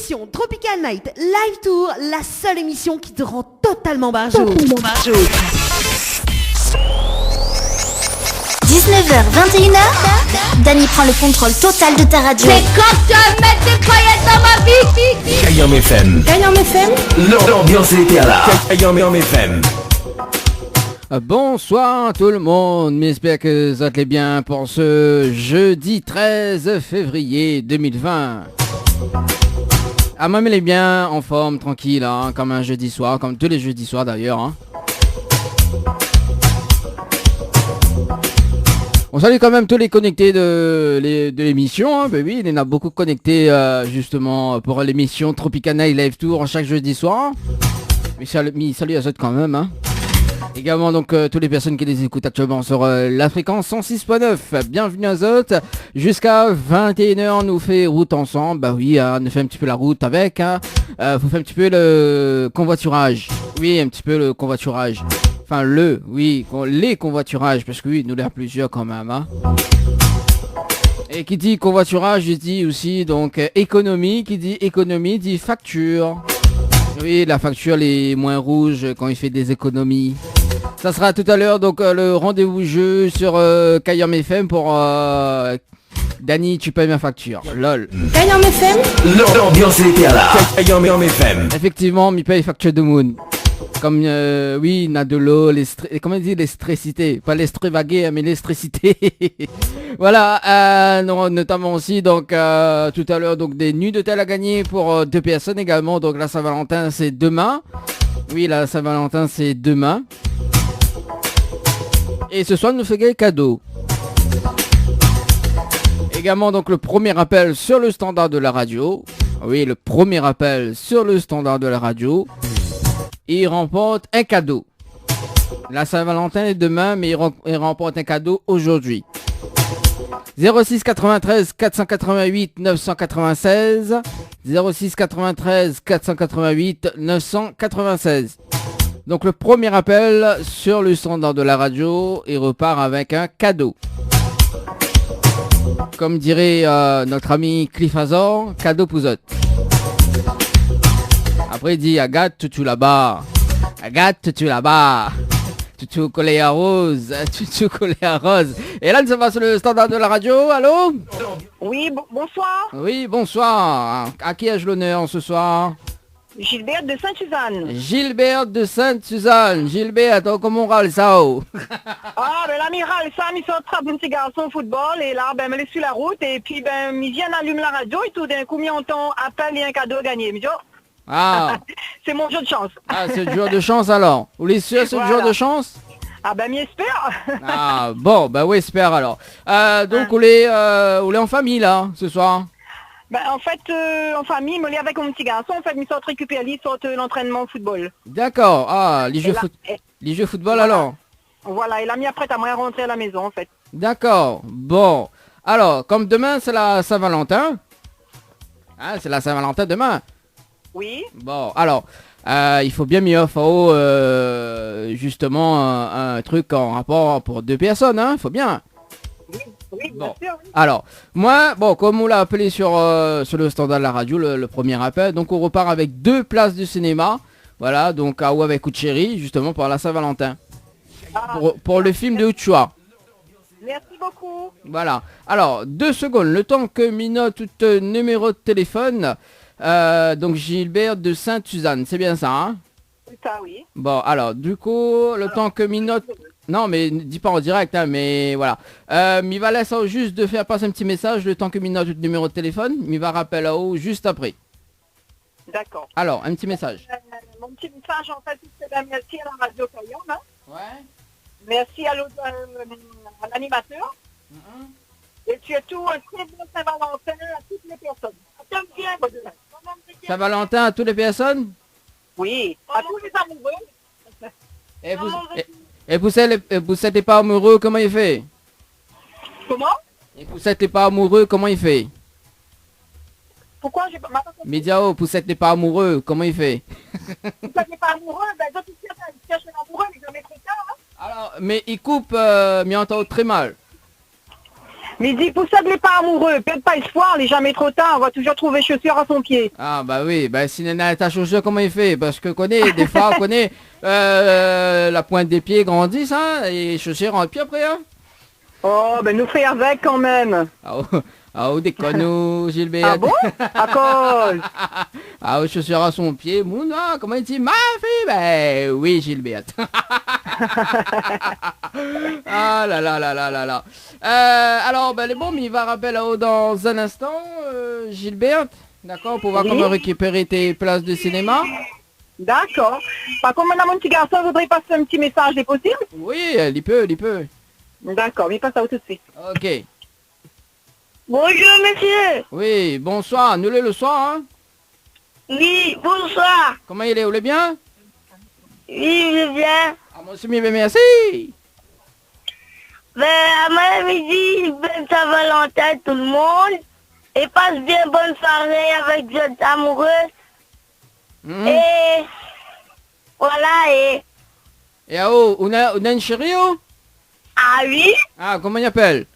l'émission Tropical Night Live Tour, la seule émission qui te rend totalement barjot. 19h, 21h, Dany prend le contrôle total de ta radio. C'est quand tu vas mettre des paillettes dans ma vie. Kayam FM. Kayam FM. L'ambiance était là. Kayam FM. Bonsoir tout le monde, j'espère que vous allez bien pour ce jeudi 13 février 2020. Ah, moi, elle est bien en forme, tranquille, hein, comme un jeudi soir, comme tous les jeudis soirs d'ailleurs. Hein. On salue quand même tous les connectés de l'émission, hein, baby. Il y en a beaucoup connectés justement pour l'émission Tropical Night Live Tour chaque jeudi soir. Mais salut à eux quand même. Hein. Également donc toutes les personnes qui les écoutent actuellement sur la fréquence 106.9. Bienvenue à eux. Jusqu'à 21h, nous fait route ensemble. Bah oui, on nous fait un petit peu la route avec. Hein. Faut faire un petit peu le convoiturage. Oui, un petit peu le convoiturage. Enfin les convoiturages, parce que oui, nous l'avons plusieurs quand même. Hein. Et qui dit convoiturage, il dit aussi donc économie. Qui dit économie dit facture. Oui, la facture les moins rouges quand il fait des économies. Ça sera tout à l'heure donc le rendez-vous jeu sur Kayam FM pour Dany, tu payes ma facture. Lol. Kayam FM. L'ambiance était là. Kayam FM. Effectivement, mi paye facture de Moon. Comme oui, il a de l'eau, comment on dit l'estricité, pas l'estrivaguer mais l'estricité. Voilà, notamment aussi donc tout à l'heure donc des nuits d'hôtel à gagner pour 2 personnes également. Donc la Saint-Valentin c'est demain. Oui, la Saint-Valentin c'est demain. Et ce soir nous fait des cadeaux. Également donc le premier appel sur le standard de la radio. Oui, le premier appel sur le standard de la radio. Il remporte un cadeau. La Saint-Valentin est demain, mais il remporte un cadeau aujourd'hui. 06 93 488 996 06 93 488 996. Donc le premier appel sur le standard de la radio, il repart avec un cadeau. Comme dirait notre ami Cliff Hazard, cadeau pouzotte. Après il dit Agathe, tu là-bas. Agathe, tu là-bas. Tu collé à rose. Tu collé à rose. Et là, nous sommes sur le standard de la radio. Allô? Oui, bonsoir. Oui, bonsoir. À qui ai-je l'honneur ce soir? Gilbert de Sainte-Suzanne. Gilbert de Sainte-Suzanne. Gilbert, comment on râle ça? Ah, ben l'amiral, ça, il sort un petit garçon au football et là, ben, me laisse sur la route et puis, ben, il vient allumer la radio et tout d'un coup, il entend appel et un cadeau gagné. Mais ah. C'est mon jour de chance. Ah, c'est le jour de chance alors. Vous les sûr, c'est le jour de chance? Ah ben, m'espère. Ah, bon, bah oui, espère alors. Donc, vous les en famille là, ce soir? Ben, en fait, en famille, me l'ai avec mon petit garçon, en fait, il sort récupérer, il sort l'entraînement au football. D'accord, ah, les jeux football voilà. Alors? Voilà, il a mis après à moi à rentrer à la maison, en fait. D'accord, bon. Alors, comme demain, c'est la Saint-Valentin. Hein, c'est la Saint-Valentin demain. Oui. Bon, alors, il faut bien mis faut justement un truc en rapport pour 2 personnes, hein, faut bien. Oui, bon. bien sûr, oui. Alors, moi, bon, comme on l'a appelé sur le standard de la radio, le premier appel, donc on repart avec 2 places de cinéma, voilà, donc à ou avec coup de chéri, justement pour la Saint-Valentin. Pour le film de Uchua. Merci beaucoup. Voilà, alors, 2 secondes, le temps que minote tout numéro de téléphone. Donc Gilbert de Sainte-Suzanne, c'est bien ça, hein? C'est ça, oui. Bon, alors, du coup, le temps que minote... Non, mais dis pas en direct, hein, mais voilà. Il va laisser juste de faire passer un petit message, le temps que minote le numéro de téléphone. Il va rappeler là-haut juste après. D'accord. Alors, un petit message. Mon petit message, en fait, c'est la merci à la radio Kayam, hein. Ouais. Merci à l'animateur. Et surtout, un très bon Saint-Valentin à toutes les personnes. Attends bien, Saint-Valentin à toutes les personnes? Oui, à tous les amoureux. Et Poussette n'est pas amoureux, comment il fait? Comment? Et Poussette n'est pas amoureux, comment il fait? Pourquoi j'ai pas... Médiao, Poussette n'est pas amoureux, comment il fait? Poussette n'est pas amoureux, ben je suis cherche un amoureux, mais je mets trop tard, hein. Alors, mais il coupe, mais entend très mal. Mais il dit, pour ça, n'est pas amoureux. Perd pas espoir, il n'est jamais trop tard. On va toujours trouver chaussures à son pied. Ah bah oui, bah si Nena est ta chaussure, comment il fait? Parce que connaît, des fois, on connaît la pointe des pieds grandissent, hein, et chaussures en pied après, hein. Oh, ben nous fait avec quand même. Ah oh, déconne, Gilbert. Ah bon? À cause. Ah aux chaussures à son pied, Mouna, comment il dit? Ma fille? Ben oui, Gilbert. Ah là là là là là là. Alors, ben les bons, il va rappeler là-haut dans un instant, Gilbert. D'accord, pour voir Oui. comment récupérer tes places de cinéma. D'accord. Par contre, maintenant, mon petit garçon voudrait passer un petit message, est possible? Oui, il peut. D'accord, il passe ça tout de suite. Ok. Bonjour, monsieur. Oui, bonsoir, nous le soir, hein. Oui, bonsoir. Comment il est? Vous allez bien? Oui, je viens. Ah, moi aussi, bien, merci. Ben, à mon midi, bonne Saint-Valentin tout le monde. Et passe bien bonne soirée avec votre amoureuse. Mhm. Et voilà, et... Et oh, on a une chérie, oh? Ah oui? Ah, comment il appelle?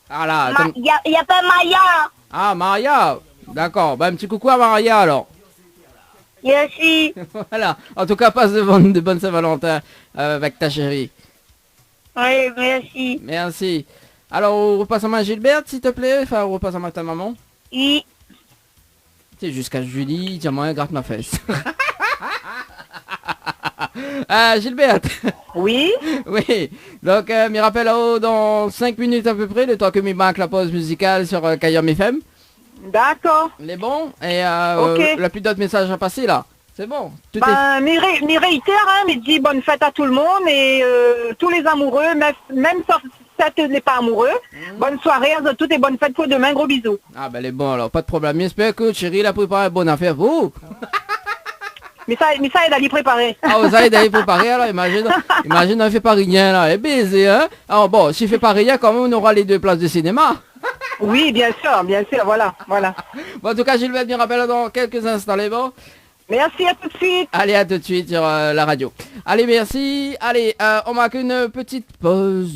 Ah là, Il y a pas Maya. ah, Maria. D'accord, bah un petit coucou à Maria alors. Merci. Voilà, en tout cas, passe de bonne Saint-Valentin avec ta chérie. Oui, merci. Merci. Alors, on repasse à main Gilbert, s'il te plaît. Enfin, on repasse à main ta maman. Oui. Tu sais, jusqu'à Julie, tiens-moi, gratte ma fesse. Gilbert. Oui? Oui, donc m'y rappelle là-haut dans 5 minutes à peu près, le temps que m'y manque la pause musicale sur Kayam FM. D'accord. Les bons. Et Ok. la plus d'autres messages à passer là. C'est bon. Tout est... Ben, m'y réitère, hein, mais dit bonne fête à tout le monde et tous les amoureux, même si ça n'est pas amoureux. Bonne soirée, à toutes et bonnes fêtes pour demain, gros bisous. Ah ben les bons alors, pas de problème. J'espère que chérie a préparé une bonne affaire pour vous. Mais ça aide à l'y préparer. Ah vous avez d'aller préparer alors, imagine on fait pas rien là, et baiser hein. Alors bon, s'il fait pas rien quand même on aura les 2 places de cinéma. Oui, bien sûr, voilà. Bon en tout cas Gilbert me rappelle dans quelques instants les bons. Merci, à tout de suite. Allez, à tout de suite sur la radio. Allez, merci. Allez, on marque une petite pause.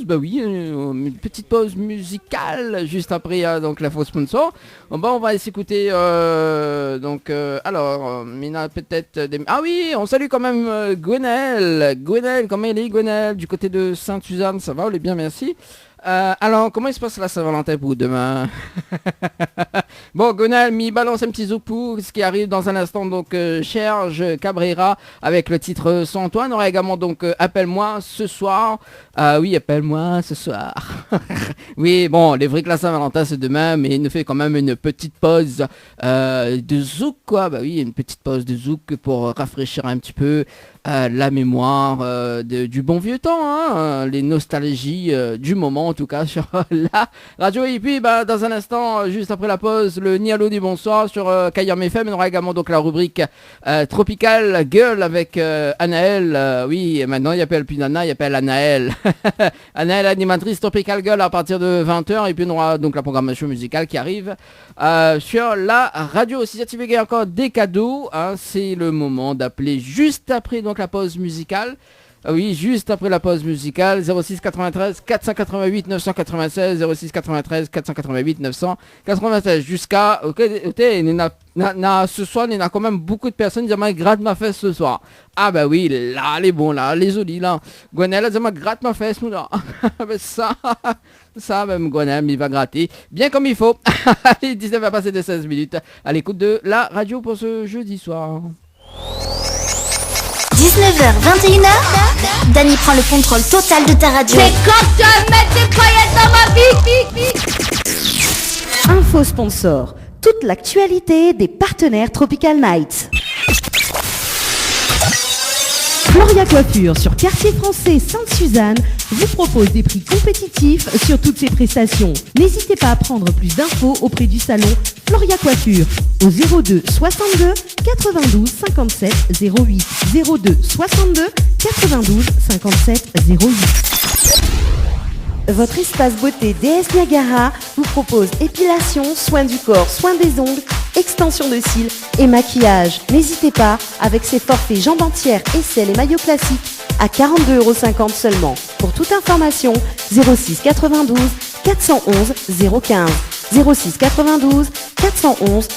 Bah oui, une petite pause musicale juste après donc l'info sponsor. Bon, on va s'écouter. Mina peut-être des... Ah oui, on salue quand même Gwenaël. Gwenaël, comment il est Gwenaël? Du côté de Sainte-Suzanne, ça va? On est bien, merci. Alors, comment il se passe la Saint-Valentin pour demain? Bon, Gonal, mi balance un petit zouk pour ce qui arrive dans un instant. Donc, Serge Cabrera avec le titre Sans toi. On aura également donc Appelle-moi ce soir. Oui, appelle-moi ce soir. Oui, bon, les vrais que la Saint-Valentin c'est demain, mais il nous fait quand même une petite pause de zouk, quoi. Bah oui, une petite pause de zouk pour rafraîchir un petit peu la mémoire du bon vieux temps, hein, les nostalgies du moment en tout cas sur la radio. Et puis bah, dans un instant, juste après la pause, le Nialo du bonsoir sur Kayam FM. On aura également donc la rubrique Tropical Girl avec Anaël. Oui, maintenant il appelle plus Nana, il appelle Anaël. Anaël, animatrice Tropical Girl à partir de 20h. Et puis on aura donc la programmation musicale qui arrive sur la radio. Si tu veux encore des cadeaux, hein, c'est le moment d'appeler juste après donc la pause musicale. Oui, juste après la pause musicale, 06 93 488 996, 06 93 488 996 jusqu'à... Ok, ce soir, il y a quand même beaucoup de personnes qui disent « gratte ma fesse ce soir ». Ah bah oui, là, les bons, là, les jolis, là. Gwenaël a dit « gratte ma fesse, nous, là ». Ça, même Gwenaël, il va gratter bien comme il faut. Allez, 19 va passer de 16 minutes à l'écoute de la radio pour ce jeudi soir. 19h, 21h, Dany prend le contrôle total de ta radio. C'est quand tu vas mettre des paillettes dans ma vie. Info sponsor. Toute l'actualité des partenaires Tropical Nights. Floria Coiffure sur Quartier Français Sainte-Suzanne vous propose des prix compétitifs sur toutes ses prestations. N'hésitez pas à prendre plus d'infos auprès du salon Floria Coiffure au 02 62 92 57 08 02 62 92 57 08. Votre espace beauté DS Niagara vous propose épilation, soins du corps, soins des ongles, extension de cils et maquillage. N'hésitez pas avec ses forfaits jambes entières, aisselles et maillots classiques à 42,50 € seulement. Pour toute information, 06 92 411 015. 06 92 411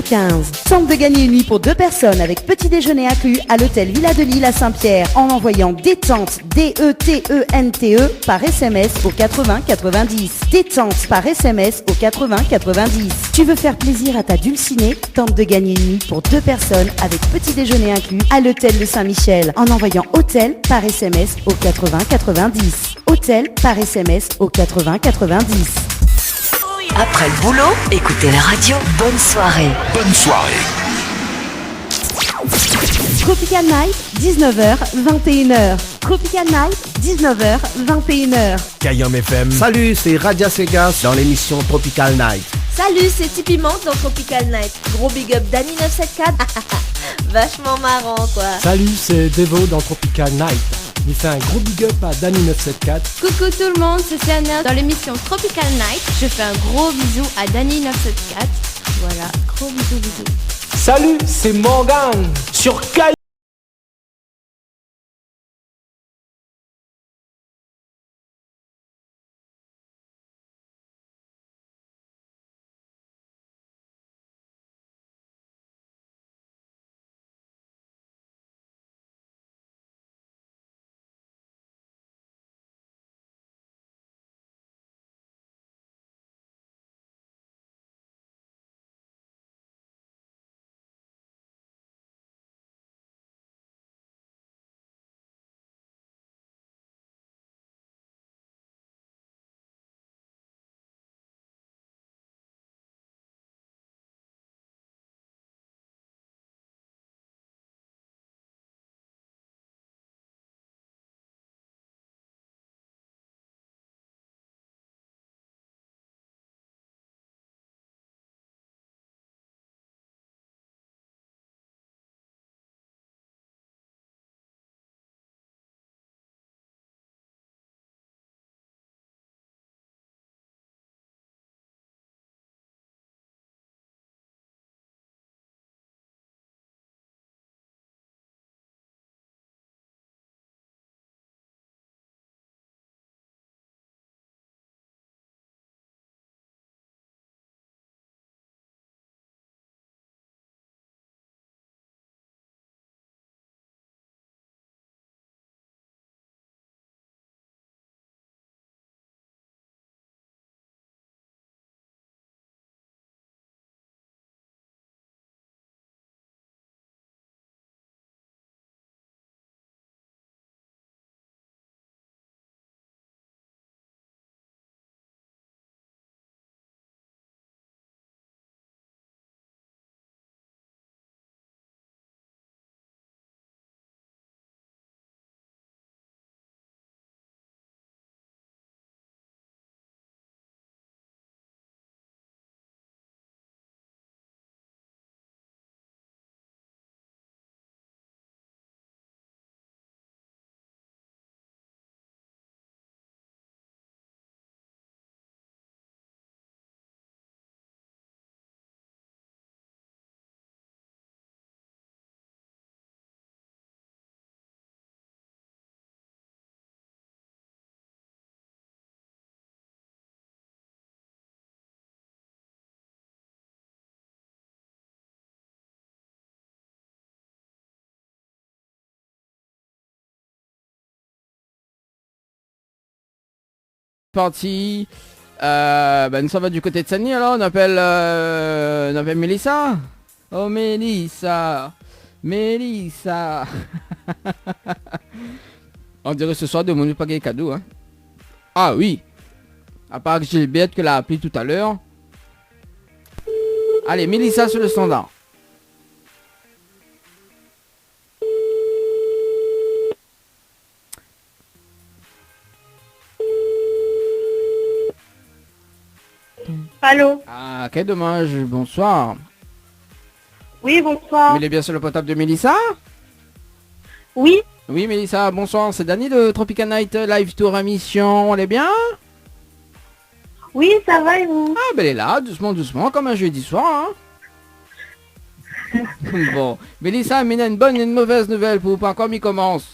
015. Tente de gagner une nuit pour 2 personnes avec petit déjeuner inclus à l'hôtel Villa de Lille à Saint-Pierre en envoyant détente DETENTE par SMS au 80 90. Détente par SMS au 80 90. Tu veux faire plaisir à ta dulcinée? Tente de gagner une nuit pour 2 personnes avec petit déjeuner inclus à l'hôtel de Saint-Michel en envoyant hôtel par SMS au 80 90. Hôtel par SMS au 80 90. Après le boulot, écoutez la radio. Bonne soirée. Bonne soirée. Tropical Night, 19h, 21h. Tropical Night, 19h, 21h. Kayam FM. Salut, c'est Radia Segas dans l'émission Tropical Night. Salut, c'est Tipeee Manque dans Tropical Night. Gros big up Dani 974. Vachement marrant quoi. Salut, c'est Devo dans Tropical Night. Il fait un gros big up à Dani 974. Coucou tout le monde, c'est Siana dans l'émission Tropical Night. Je fais un gros bisou à Dani 974. Voilà, gros bisous. Salut, c'est Morgan sur Kay. Parti. Nous sommes du côté de Sani alors. On appelle Mélissa. Oh Mélissa. On dirait ce soir de mon pas gagné cadeau hein. Ah oui. À part que Gilbert que l'a appelé tout à l'heure. Allez Mélissa sur le standard. Allô? Ah, quel dommage, bonsoir. Oui, bonsoir. Mais il est bien sur le portable de Mélissa? Oui. Oui, Mélissa, bonsoir, c'est Dani de Tropical Night Live Tour émission, on est bien? Oui, ça va et vous? Ah, ben elle est là, doucement, comme un jeudi soir, hein. Bon, Mélissa, mais il y a une bonne et une mauvaise nouvelle pour vous, pas encore, il commence.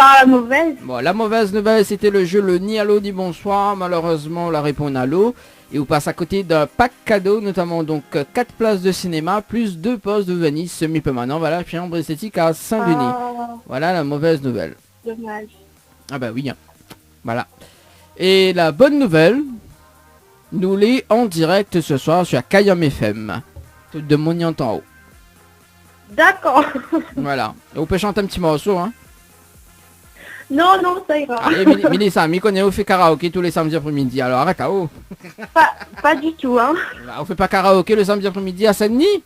pas la mauvaise. Bon, la mauvaise nouvelle, c'était le jeu le Ni Allô Ni Bonsoir. Malheureusement, la réponse Allô. Et on passe à côté d'un pack cadeau, notamment donc 4 places de cinéma, plus 2 postes de Venise semi-permanent. Voilà, chambre esthétique à Saint-Denis. Voilà la mauvaise nouvelle. Dommage. Ah bah oui. Voilà. Et la bonne nouvelle, nous l'est en direct ce soir sur Kayam FM. De Mognant en haut. D'accord. Voilà. Et on peut chanter un petit morceau, hein. Non, ça ira. Allez, Mélissa, m'y connaît, on fait karaoké tous les samedis après-midi. Alors arrête à haut. Pas du tout, hein. On fait pas karaoké le samedi après-midi à Saint-Denis?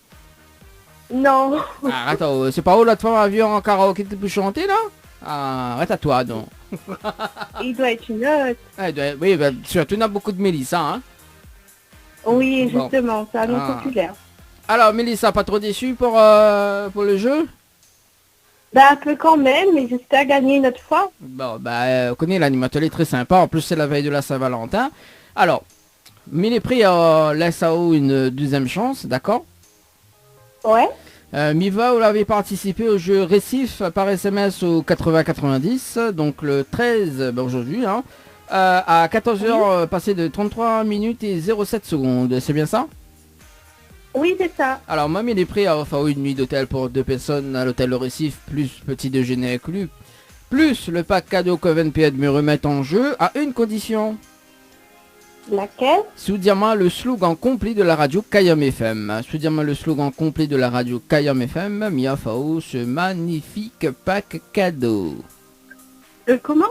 Non. Arrête à haut. C'est pas où l'autre fois on a vu en karaoké pour chanter là? Arrête à toi donc. Il doit être une autre. Oui, bah, surtout on a beaucoup de Mélissa, hein. Oui, Bon. justement, c'est un nom populaire. Alors Mélissa, pas trop déçue pour le jeu? Bah un peu quand même, mais j'espère gagner une autre fois. Bon, bah, on connaît l'animateur, il est très sympa. En plus, c'est la veille de la Saint-Valentin. Alors, mais les prix laisse à haut une deuxième chance, d'accord? Ouais. Miva, vous l'avez participé au jeu Récif par SMS au 80-90, donc le 13, aujourd'hui, hein, à 14h, passé de 33 minutes et 07 secondes. C'est bien ça? Oui, c'est ça. Alors moi, il est prêt à offrir une nuit d'hôtel pour 2 personnes à l'hôtel Le Récif, plus petit déjeuner inclus, plus le pack cadeau Coven P me remettre en jeu à une condition. Laquelle? Sous diamant le slogan complet de la radio Kayam FM. Sous diamant le slogan complet de la radio Kayam FM, Mia Fao, ce magnifique pack cadeau. Comment?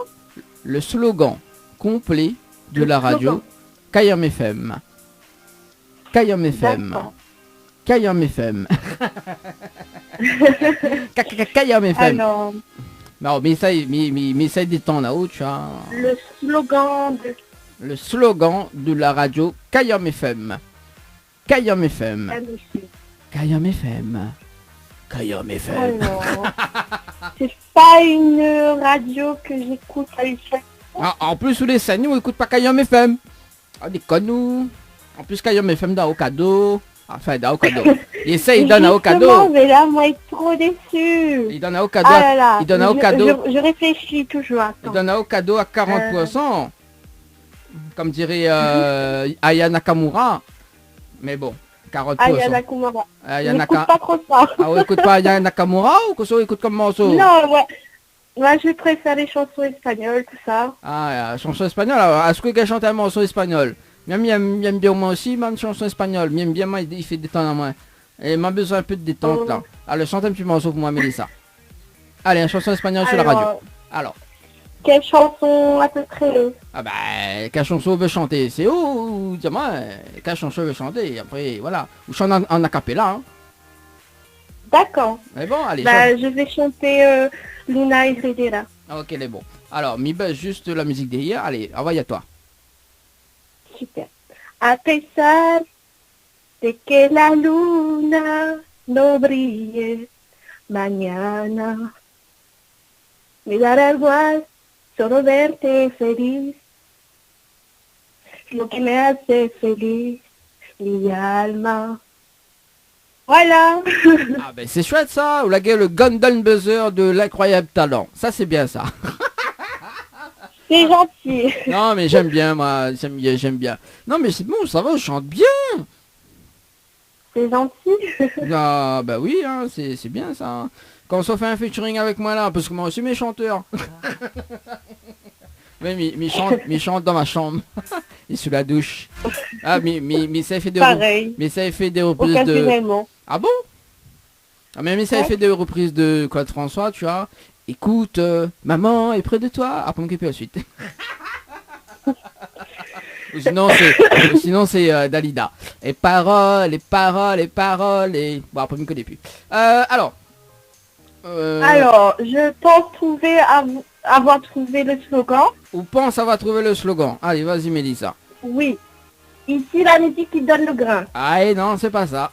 Le slogan complet de la radio Kayam FM. Kayam FM. Kayam FM. Kayam FM. Alors, non, mais ça détend là-haut, tu vois. Le slogan de la radio Kayam FM. Kayam FM. Kayam FM. Kayam FM. Alors, c'est pas une radio que j'écoute à l'UFM. En plus, sous les scènes, on écoute pas Kayam FM. Ah, déconne-nous. En plus, Kayam FM dans au cadeau. Enfin, dans au cadeau. Et ça, il donne au cadeau. Mais là, moi, il est trop déçu. Il donne au cadeau. Ah là là, il donne au cadeau. Je réfléchis toujours. Attends. Il donne au cadeau à 40%. Comme dirait Aya Nakamura. Mais bon, 40%. Aya Nakamura. N'écoute pas trop ça. Ah ouais, écoute pas Aya Nakamura ou que ça écoute comme morceau? Non, ouais. Moi, je préfère les chansons espagnoles, tout ça. Ah, chanson espagnole. Alors, est-ce que quelqu'un chante un morceau espagnol? Même bien moi aussi, même chanson espagnole. Même bien moi, il fait détendre à moi. Et m'a besoin un peu de détente là. Alors, chante un petit morceau pour moi, Mélissa. Allez, une chanson espagnole sur la radio. Alors. Quelle chanson à peu près? Ah bah, quelle chanson veut chanter? C'est où, dis-moi, quelle chanson veut chanter? Après, voilà. Ou chante en acapella, hein. D'accord. Mais bon, allez. Je vais chanter Luna Heredera. Ok, elle est bon. Alors, mi baisse juste la musique d'hier. Allez, envoie à toi. Super. A pesar de que la luna no brille mañana, me dará igual solo verte feliz, lo que me hace feliz, mi alma. Voilà. Ah ben c'est chouette ça. Ou la gueule, le Golden Buzzer de l'incroyable talent. Ça c'est bien ça. C'est gentil. Non mais j'aime bien moi, j'aime bien. Non mais c'est bon, ça va, je chante bien. C'est gentil. Ah bah oui, hein, c'est bien ça. Quand on fait un featuring avec moi là, parce que moi aussi mes chanteurs. Mais mi chante dans ma chambre et sous la douche. Ah mais ça fait des reprises de. Ah bon? Ah mais ça fait des reprises de Claude François, tu vois. Écoute, maman est près de toi. Après on la suite. Sinon c'est Dalida. Et paroles. Et bon après on ne connaît plus. Alors, je pense avoir trouvé le slogan. Ou pense avoir trouvé le slogan. Allez, vas-y Mélissa. Oui. Ici la musique qui donne le grain. Ah et non, c'est pas ça.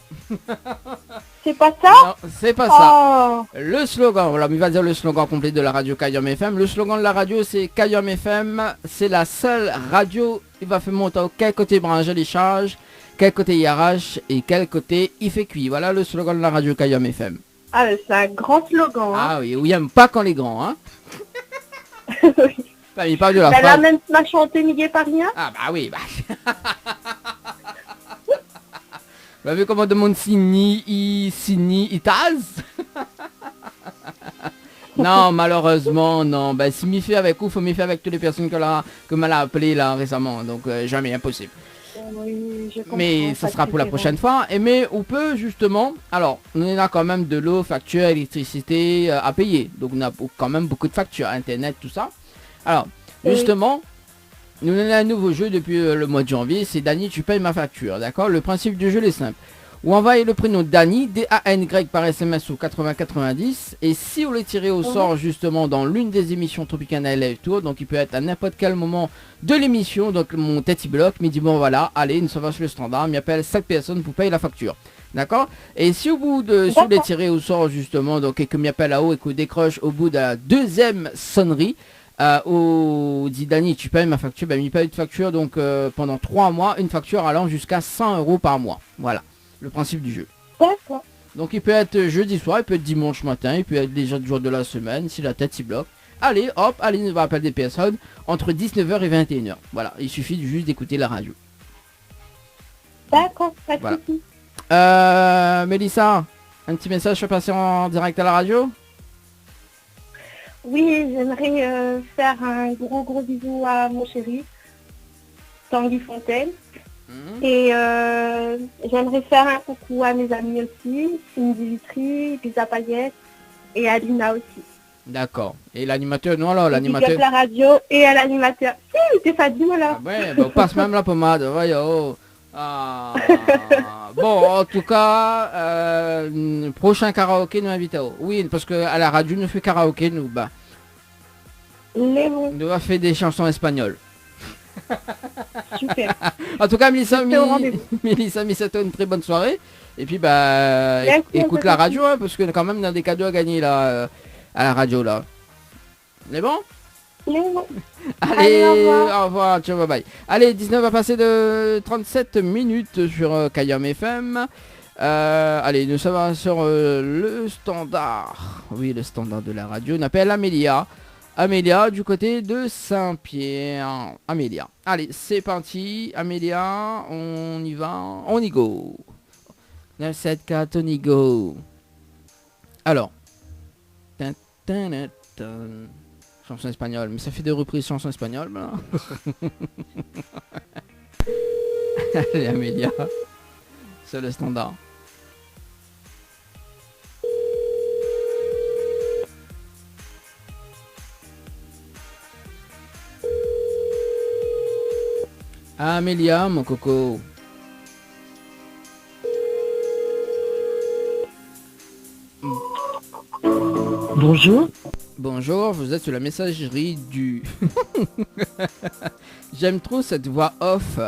C'est pas ça? Non, c'est pas ça. Le slogan, voilà, il va dire le slogan complet de la radio Kayam FM. Le slogan de la radio c'est Kayam FM. C'est la seule radio, il va faire monter quel côté brancher les charges, quel côté il arrache et quel côté il fait cuit. Voilà le slogan de la radio Kayam FM. Ah, c'est un grand slogan. Ah oui, il aime pas quand les grands, hein. Enfin, il parle de la Elle a phrase. même m'a chanté Miguel Parnia. Ah bah oui, bah. Vous avez vu comment on demande Sini, Itaz. Non, malheureusement, non. Bah, si m'y fait avec vous, faut m'y faire avec toutes les personnes que m'a appelé là récemment. Donc, jamais impossible. Oui, je comprends. Mais ça sera pour la prochaine fois. Mais on peut justement... Alors, on a quand même de l'eau, facture, électricité à payer. Donc, on a quand même beaucoup de factures, Internet, tout ça. Alors, justement, nous avons un nouveau jeu depuis le mois de janvier. C'est Dany, tu payes ma facture. D'accord? Le principe du jeu est simple. Vous envoyez le prénom Dany, D-A-N-Y par SMS au 8090. Et si vous le tirez au sort justement dans l'une des émissions Tropical Night Live Tour, donc il peut être à n'importe quel moment de l'émission, donc mon tête bloque, me dit bon voilà, allez, une va sur le standard, m'appelle 5 personnes pour payer la facture. D'accord? Et si au bout de, si vous les tirez au sort justement, donc et que m'appelle là-haut et que vous décroche au bout de la deuxième sonnerie, dit Dany, tu payes ma facture, ben il paye une facture donc pendant 3 mois, une facture allant jusqu'à 100 € par mois. Voilà. Le principe du jeu. D'accord. Donc il peut être jeudi soir, il peut être dimanche matin, il peut être les autres jours de la semaine, si la tête s'y bloque. Allez, hop, allez, on va appeler des personnes entre 19h et 21h. Voilà, il suffit juste d'écouter la radio. D'accord, pas de soucis. Mélissa, un petit message à passer en direct à la radio? Oui, j'aimerais faire un gros bisou à mon chéri, Tanguy Fontaine. Et j'aimerais faire un coucou à mes amis aussi, Cindy Vitry, Lisa Payette et Alina aussi. D'accord. Et l'animateur, non alors, l'animateur... Big up la radio et à l'animateur. Si, c'est Fadi, voilà. Ah ouais, bah, on passe même la pommade, voyons. Ah. Bon, en tout cas, prochain karaoké, nous invitons. Oui, parce que à la radio, nous fait karaoké, nous, bah. Nous va faire des chansons espagnoles. Super. En tout cas, Mélissa, c'était une très bonne soirée. Et puis, bah, écoute la radio, hein, parce que quand même, on a des cadeaux à gagner là, à la radio là. On est bon? Allez, au revoir, ciao, bye bye. Allez, 19 va passer de 37 minutes sur Kayam FM. Allez, nous sommes sur le standard. Oui, le standard de la radio. On appelle Amélia. Amélia du côté de Saint-Pierre. Amélia. Allez, c'est parti. Amélia, on y va. On y go. 9, 7, 4, on y go. Alors. Chanson espagnole. Mais ça fait des reprises chansons espagnoles. Voilà. Allez, Amélia. C'est le standard. Amélia, mon coco. Bonjour. Bonjour, vous êtes sur la messagerie du... J'aime trop cette voix off.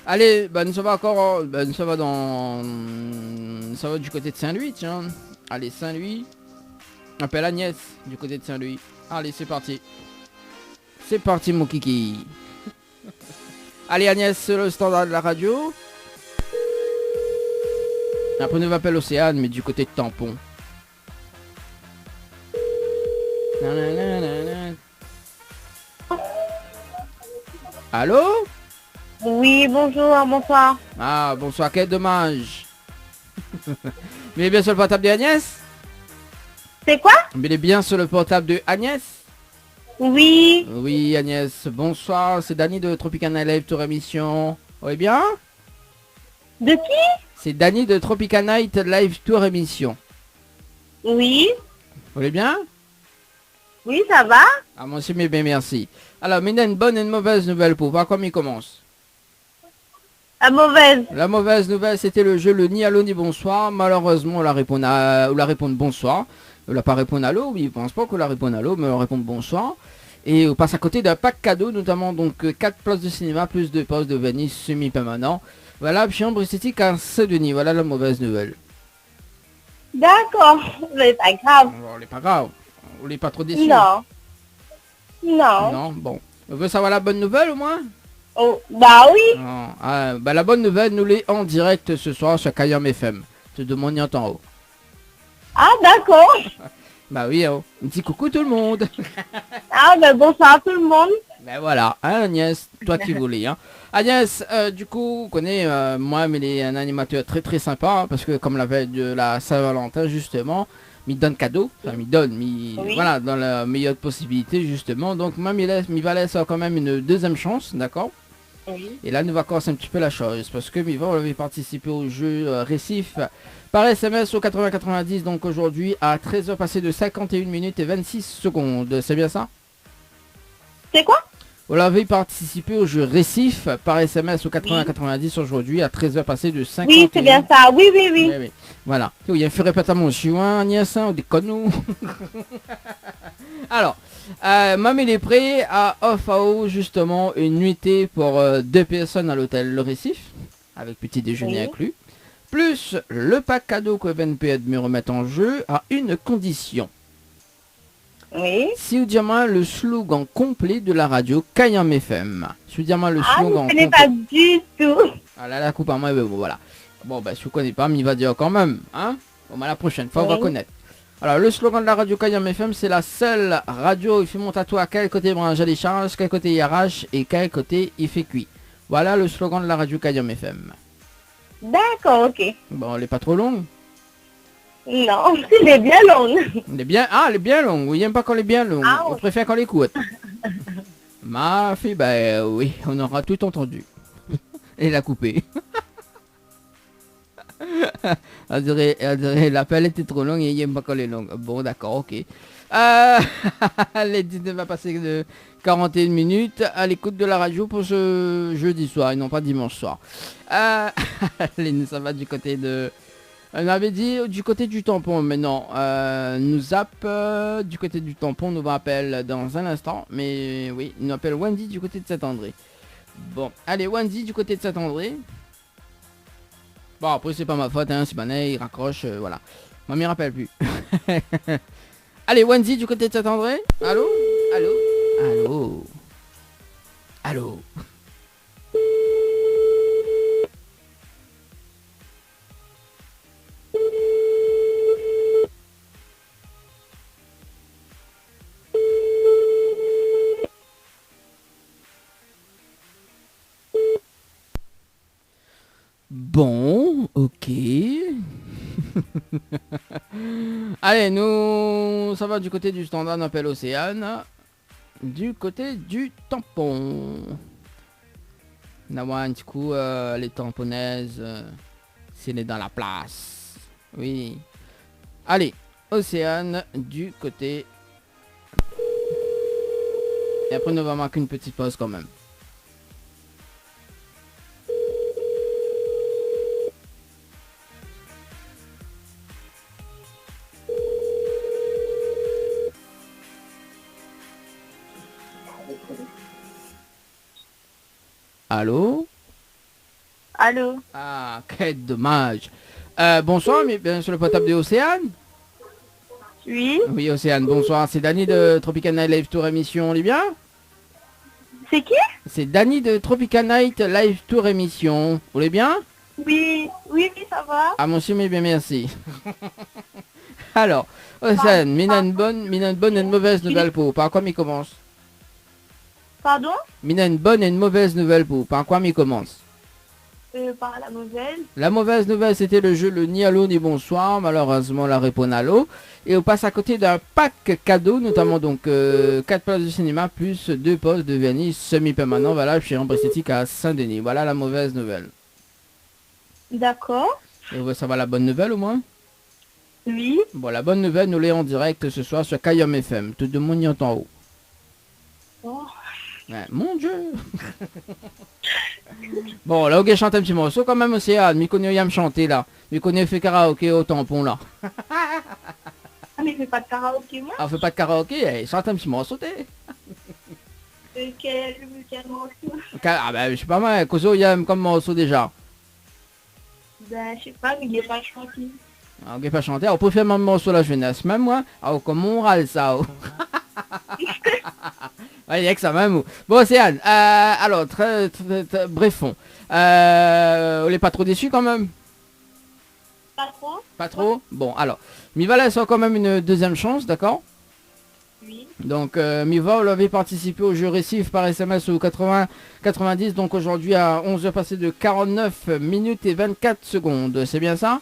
Allez, bah nous sommes encore... Bah, nous sommes dans... Ça va du côté de Saint-Louis, tiens. Allez, Saint-Louis. On appelle Agnès du côté de Saint-Louis. Allez, c'est parti. C'est parti, mon kiki. Allez Agnès, c'est le standard de la radio. Après nous appelle Océane, mais du côté de Tampon. Allô? Oui, bonjour, bonsoir. Ah, bonsoir, quel dommage. Mais il est bien sur le portable de Agnès? C'est quoi? Mais il est bien sur le portable de Agnès? Oui. Oui Agnès, bonsoir, c'est Dany de Tropical Night Live Tour émission. Oui bien? De qui? C'est Dany de Tropical Night Live Tour émission. Oui. Vous allez bien? Oui, ça va? Ah moi aussi, mais bien merci. Alors, mais il y a une bonne et une mauvaise nouvelle pour voir comment il commence. La mauvaise. La mauvaise nouvelle, c'était le jeu le ni allô ni bonsoir. Malheureusement, on la répond bonsoir. On l'a pas répondu allô, oui, je pense pas qu'on la réponde allô, mais on répond bonsoir. Et on passe à côté d'un pack cadeau, notamment donc 4 places de cinéma, plus 2 postes de Venise semi-permanent. Voilà, chambre esthétique à Saint-Denis, voilà la mauvaise nouvelle. D'accord, mais pas grave. On n'est pas grave, on n'est pas trop déçus. Non. Non. Non, bon. On veut savoir la bonne nouvelle au moins? Oh, bah oui. Non. Ah, bah la bonne nouvelle, nous l'est en direct ce soir sur Kayam FM. Te demande en haut. Ah d'accord. Bah oui, oh. Un petit coucou tout le monde. Ah, ben bonsoir à tout le monde. Ben voilà, hein, Agnès, toi qui voulais. Hein. Agnès, du coup, vous connaissez, moi, mais il est un animateur très très sympa, hein, parce que comme la veille de la Saint-Valentin, justement, il donne cadeau, enfin, il donne, voilà, dans la meilleure possibilité, justement. Donc, moi, il va laisser quand même une deuxième chance, d'accord? Oui. Et là, nous va commencer un petit peu la chose, parce que Miva, on avait participé au jeu récif par SMS au 80-90, donc aujourd'hui, à 13h passé de 51 minutes et 26 secondes. C'est bien ça? C'est quoi? Vous l'avez participé au jeu récif par SMS au 80-90 aujourd'hui à 13h passé de 51. Oui, c'est bien ça. Oui, oui, oui. Oui. Voilà. Il y a un fait répéter à mon chien, Agnès, on déconne nous. Alors, Mam il est prêt à offrir justement une nuitée pour 2 personnes à l'hôtel Le Récif, avec petit déjeuner inclus, plus le pack cadeau que BNP me remet en jeu à une condition. Oui. Si vous dites moi le slogan complet de la radio Kayam FM. Si vous dites moi le slogan je ne connais pas du tout. Ah là, la coupe à moi, bon, voilà. Bon, bah, si vous ne connaissez pas, il va dire quand même, hein. Bon, bah, la prochaine fois, on va connaître. Alors, le slogan de la radio Kayam FM, c'est la seule radio, il fait mon tatouage à quel côté brancher les charges, quel côté il arrache et quel côté il fait cuit. Voilà le slogan de la radio Kayam FM. D'accord, ok. Bon, elle est pas trop longue? Non, elle est bien longue. Elle est bien, elle est bien longue. Oui, j'aime pas quand elle est bien longue. Ah, on préfère quand elle est courte. Ma fille, bah oui, on aura tout entendu. Et la couper. Elle dirait l'appel était trop long et il n'aime pas quand elle est longue. Bon, d'accord, ok. Les 19 va passer de 41 minutes à l'écoute de la radio pour ce jeudi soir et non pas dimanche soir. Allez, ça va du côté de... On avait dit du côté du tampon, mais non, nous zappe du côté du tampon, nous appelle dans un instant, mais oui, il nous appelle Wendy du côté de Saint-André. Bon, allez, Wendy du côté de Saint-André. Bon, après c'est pas ma faute, hein, c'est Banet, il raccroche, voilà. Moi, m'y rappelle plus. Allez, Wendy du côté de Saint-André. Allô? Allô? Allô? Allô? Bon, ok. Allez, nous, ça va du côté du standard, on appelle Océane. Du côté du tampon. Nawan, du coup, les tamponnaises, c'est dans la place. Oui. Allez, Océane, du côté... Et après, nous va marquer une petite pause quand même. Allô? Allô? Ah, quel dommage. Bonsoir, mais bien sur le portable de Océane? Oui. Oui, Océane, bonsoir. C'est Dany de Tropical Night Live Tour Émission, on est bien? C'est qui? C'est Dany de Tropical Night Live Tour Émission. Vous allez bien? Oui, oui, ça va. Ah, monsieur, mais bien, merci. Alors, Océane, mina une bonne et une mauvaise nouvelle pour vous. Par quoi m'y commence? Pardon? Mina une bonne et une mauvaise nouvelle pour vous. Par quoi m'y commence? Par la mauvaise. La mauvaise nouvelle, c'était le jeu le ni allô ni bonsoir. Malheureusement, la réponse allô. Et on passe à côté d'un pack cadeau, notamment donc 4 places de cinéma plus 2 postes de vernis semi-permanent valable chez Ambre Esthétique à Saint-Denis. Voilà la mauvaise nouvelle. D'accord. Et vous voulez savoir la bonne nouvelle au moins? Oui. Bon, la bonne nouvelle, nous l'est en direct ce soir sur Kayam FM. Tout le monde y entend haut. Oh. Ouais, mon Dieu. Bon, là, ok, chante un petit morceau quand même, Océane. Mais connaît à me chanter là. Mais connaît fait karaoké au tampon là. Ah, mais il fait pas de karaoké, moi. Ah, on fait pas de karaoké, chante un petit morceau, t'es. Quel morceau? Ah, bah, je sais pas moi, Kozo, il y a comme morceau déjà. Ben, je sais pas, mais il est pas chanté. Ah, ok, pas chanter. On peut faire même morceau la jeunesse, même moi. Ah, comme on râle ça. Oh. Ouais, il y a que ça même. Bon, Océane, alors, bref, on n'est pas trop déçus quand même. Pas trop. Pas trop? Bon, alors, Miva laisse quand même une deuxième chance, d'accord? Oui. Donc, Miva, vous l'avez participé au jeu récif par SMS au 80-90, donc aujourd'hui à 11h passé de 49 minutes et 24 secondes. C'est bien ça?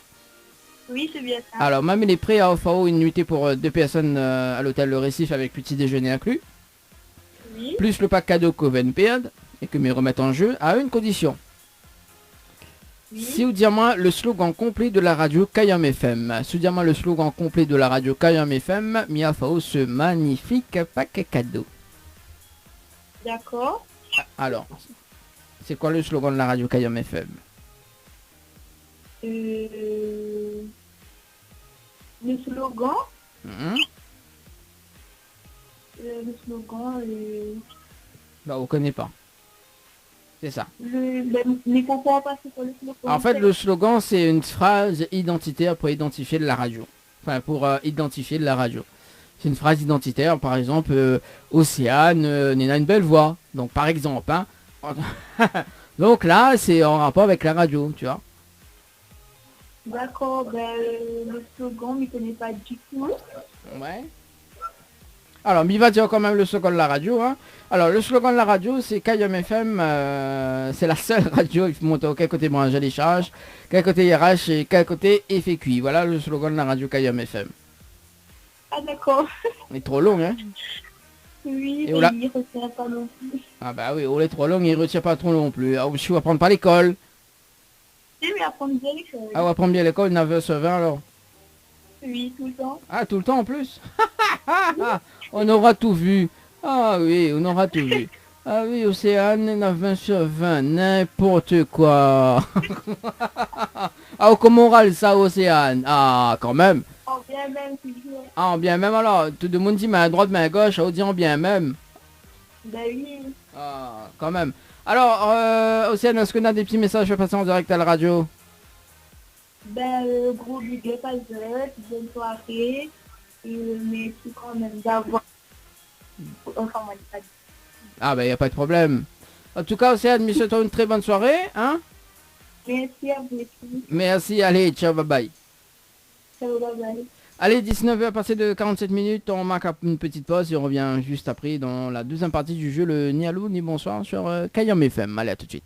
Oui, c'est bien ça. Alors, même il est prêt à offrir une nuitée pour 2 personnes à l'hôtel Le Récif avec petit déjeuner inclus. Oui. Plus le pack cadeau Coven Perd et que me remettent en jeu à une condition. Oui. Si vous dites-moi le slogan complet de la radio Kayam FM. Si vous dites-moi le slogan complet de la radio Kayam FM, Mia Fao ce magnifique pack cadeau. D'accord. Alors, c'est quoi le slogan de la radio Kayam FM? Le slogan. le slogan. Bah, on connaît pas. C'est ça. Mais comprends pas c'est quoi le slogan. En fait, le slogan, c'est une phrase identitaire pour identifier de la radio. Enfin, pour identifier de la radio. C'est une phrase identitaire, par exemple, Océane, Nena une belle voix. Donc, par exemple, hein. Donc là, c'est en rapport avec la radio, tu vois. D'accord, ben, le slogan, je ne connais pas du tout. Ouais. Alors, il va dire quand même le slogan de la radio. Hein. Alors, le slogan de la radio, c'est Kayam FM. C'est la seule radio. Il faut monter quel côté manger les charges, quel côté RH et quel côté FQI. Voilà le slogan de la radio Kayam FM. Ah, d'accord. Il est trop long, hein. Oui, et mais il ne retient pas non plus. Ah bah oui, il est trop long, il ne retient pas trop non plus. Ah, je vais apprendre par l'école. Oui, mais apprendre bien l'école. Ah, on va apprendre bien l'école, 9h20 alors. Oui, tout le temps. Ah, tout le temps en plus. On aura tout vu. Ah oui, on aura tout vu. Ah oui, Océane, 9h20, n'importe quoi. Ah, comment on râle ça, Océane? Ah, quand même. En bien même, toujours. Ah, en bien même alors. Tout le monde dit main à droite, main à gauche, on dit en bien même. Ben oui. Ah, quand même. Alors, Océane, est-ce qu'on a des petits messages à passer en direct à la radio? Ben, gros big up à Zet, bonne soirée. Merci quand même d'avoir... Enfin, moi, pas dit. Ah, ben, il n'y a pas de problème. En tout cas, Océane, je te souhaite une très bonne soirée, hein? Merci à vous aussi. Merci, allez, ciao, bye bye. Ciao, bye bye. Allez, 19h passé de 47 minutes, on marque une petite pause et on revient juste après dans la deuxième partie du jeu, le ni allô ni bonsoir sur Kayam FM. Allez, à tout de suite.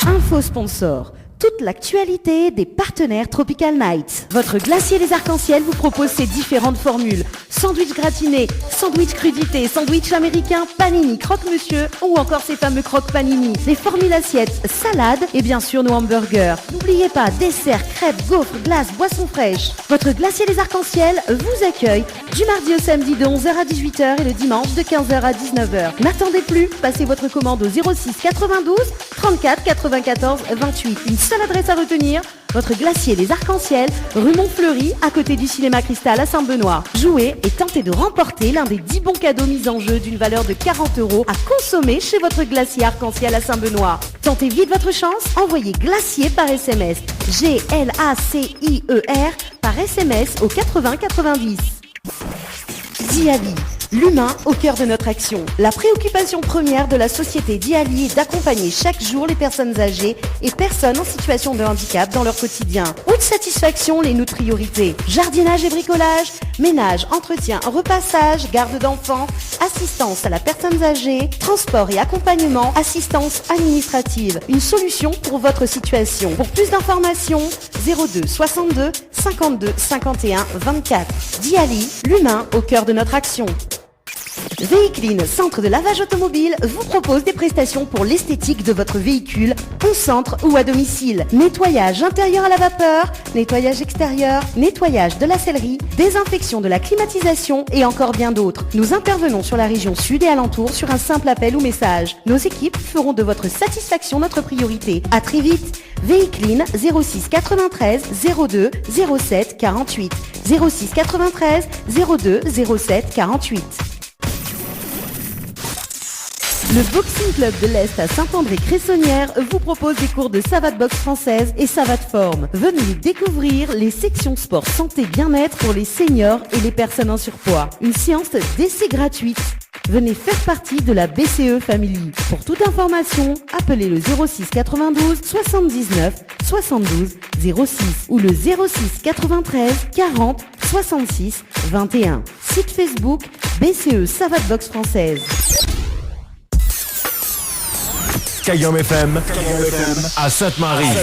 Info sponsor. Toute l'actualité des partenaires Tropical Nights. Votre glacier des arcs-en-ciel vous propose ses différentes formules. Sandwich gratiné, sandwich crudité, sandwich américain, panini, croque-monsieur ou encore ces fameux croque-panini. Les formules assiettes, salades et bien sûr nos hamburgers. N'oubliez pas, dessert, crêpes, gaufres, glaces, boissons fraîches. Votre glacier des arcs-en-ciel vous accueille du mardi au samedi de 11h à 18h et le dimanche de 15h à 19h. N'attendez plus, passez votre commande au 06 92 34 94 28. Une seule adresse à retenir, votre glacier des arcs-en-ciel, rue Montfleury, à côté du cinéma Cristal à Saint-Benoît. Jouez et tentez de remporter l'un des 10 bons cadeaux mis en jeu d'une valeur de 40 € à consommer chez votre glacier arc-en-ciel à Saint-Benoît. Tentez vite votre chance, envoyez glacier par SMS, GLACIER par SMS au 80 90. Diali, l'humain au cœur de notre action. La préoccupation première de la société Diali est d'accompagner chaque jour les personnes âgées et personnes en situation de handicap dans leur quotidien. Haute satisfaction, les notre priorité. Jardinage et bricolage, ménage, entretien, repassage, garde d'enfants, assistance à la personne âgée, transport et accompagnement, assistance administrative. Une solution pour votre situation. Pour plus d'informations, 02 62 52 51 24. Diali, l'humain au cœur de notre action. Véhicline, centre de lavage automobile, vous propose des prestations pour l'esthétique de votre véhicule, en centre ou à domicile. Nettoyage intérieur à la vapeur, nettoyage extérieur, nettoyage de la sellerie, désinfection de la climatisation et encore bien d'autres. Nous intervenons sur la région sud et alentour sur un simple appel ou message. Nos équipes feront de votre satisfaction notre priorité. À très vite. Véhicline 06 93 02 07 48. 06 93 02 07 48. Le Boxing Club de l'Est à Saint-André-Cressonnière vous propose des cours de savate boxe française et savate forme. Venez découvrir les sections sport santé bien-être pour les seniors et les personnes en surpoids. Une séance d'essai gratuite. Venez faire partie de la BCE Family. Pour toute information, appelez le 06 92 79 72 06 ou le 06 93 40 66 21. Site Facebook BCE Savate Box Française. Kayom FM à Sainte-Marie.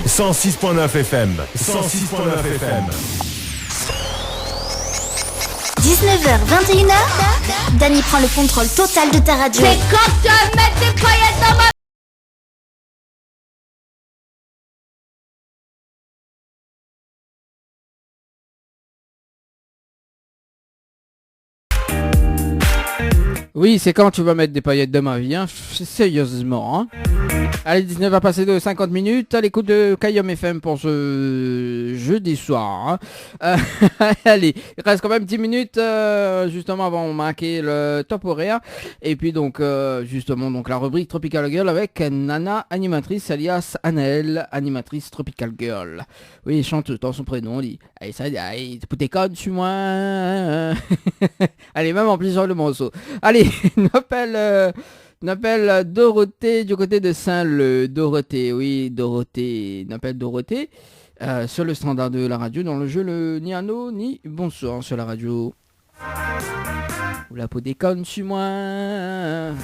106.9 FM. 106.9 FM. 19h, 21h, Dany prend le contrôle total de ta radio. C'est quand tu vas mettre des paillettes dans ma... Oui, c'est quand tu vas mettre des paillettes de ma vie, hein. Sérieusement, hein. Allez, 19 va passer de 50 minutes à l'écoute de Kayom FM pour ce jeudi soir, hein. Allez, il reste quand même 10 minutes justement avant de marquer le top horaire. Et puis donc justement donc la rubrique Tropical Girl avec Nana, animatrice alias Anaël, animatrice Tropical Girl. Oui, chanteuse dans son prénom, on dit allez, ça, allez, tes codes, suis-moi. Allez, même en plusieurs le morceau. Allez, on appelle Dorothée du côté de Saint-Leu. Dorothée, oui, Dorothée. On appelle Dorothée sur le standard de la radio dans le jeu le ni anneau ni bonsoir sur la radio. Ou la peau déconne, suis-moi.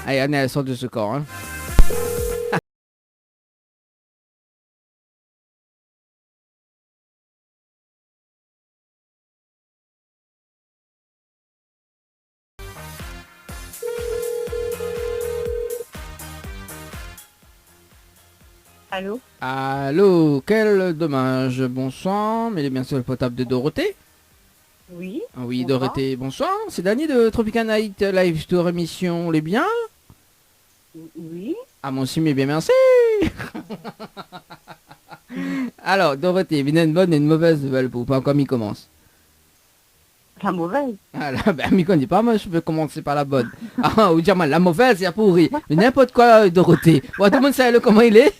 Allez, Anne, elle sort de ce corps, hein. Allô? Allô, quel dommage. Bonsoir, mais il est bien sûr le potable de Dorothée. Oui. Oui, bonsoir. Dorothée, bonsoir. C'est Dany de Tropical Night Live Tour émission. Les bien? Oui. Ah, mon aussi, mais bien, merci. Alors, Dorothée, il y a une bonne et une mauvaise nouvelle pour pas comme il commence. La mauvaise. Ah là, ben, Miko dit pas, moi je peux commencer par la bonne. Ah, ou dire mal, la mauvaise, il y a pourri. Mais n'importe quoi, Dorothée. Ouais, tout le monde sait comment il est.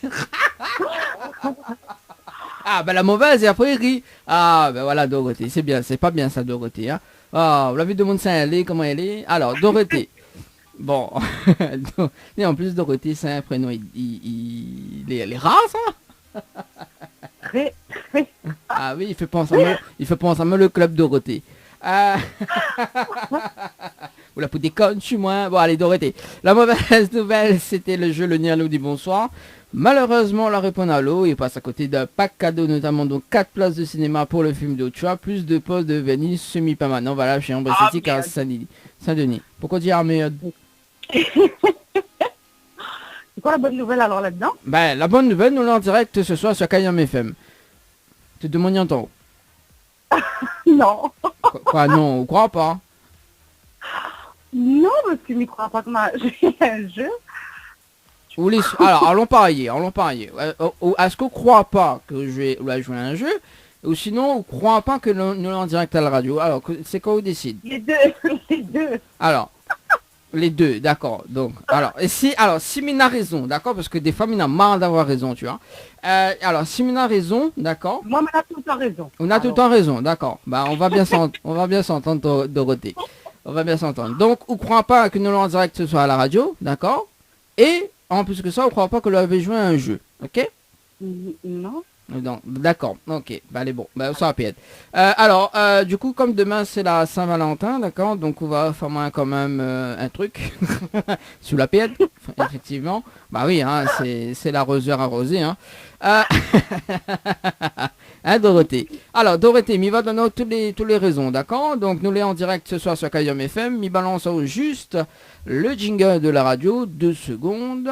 Ah, ben la mauvaise, et après il rit. Ah, ben voilà, Dorothée, c'est bien, c'est pas bien ça, Dorothée. Hein. Ah, vous l'avez tout le monde sait elle est, comment elle est. Alors, Dorothée. Bon. Et en plus, Dorothée, c'est un prénom, il est rare, ça. Ah oui, il fait penser à moi le club Dorothée. Ou la peau déconne, je suis moins. Bon allez, Dorothée. La mauvaise nouvelle, c'était le jeu Le Nier nous dit bonsoir. Malheureusement, la réponse à l'eau, il passe à côté d'un pack cadeau, notamment donc 4 places de cinéma pour le film d'Ochoa, plus de postes de Venise semi-permanent. Voilà, chez Ambre Esthétique à Saint-Denis. Pourquoi dire merde? C'est quoi la bonne nouvelle alors là-dedans? Ben, la bonne nouvelle, nous l'avons en direct ce soir sur Kayom FM. Tu te demandes en temps? Non. Quoi, non, on croit pas? Non, parce que je n'y crois pas que j'ai un jeu. Alors, allons parier. Est-ce qu'on croit pas que je vais jouer à un jeu? Ou sinon, on croit pas que nous l'avons en direct à la radio? Alors, c'est quoi on décide? Les deux. Alors, les deux, d'accord. Donc, si Mina a raison, d'accord, parce que des fois, Mina a marre d'avoir raison, tu vois. Alors, si Mina a raison, d'accord. Moi, on a tout le temps raison. On a tout le temps raison, d'accord. Bah, on va bien s'entendre, Dorothée. On va bien s'entendre. Donc, on croit pas que nous l'avons en direct ce soir à la radio, d'accord. Et, en plus que ça, on croit pas que l'on avait joué à un jeu, ok? Non. Non, d'accord, ok, bah allez bon, bah ça va peut-être. Alors, du coup, comme demain c'est la Saint-Valentin, d'accord, donc on va faire quand même un truc sous la pied, effectivement. Bah oui, hein, c'est l'arroseur arrosé, hein. Hein, Dorothée. Alors, Dorothée, m'y va donner toutes les raisons, d'accord. Donc, nous l'est en direct ce soir sur Kayom FM, m'y balance juste le jingle de la radio, 2 secondes.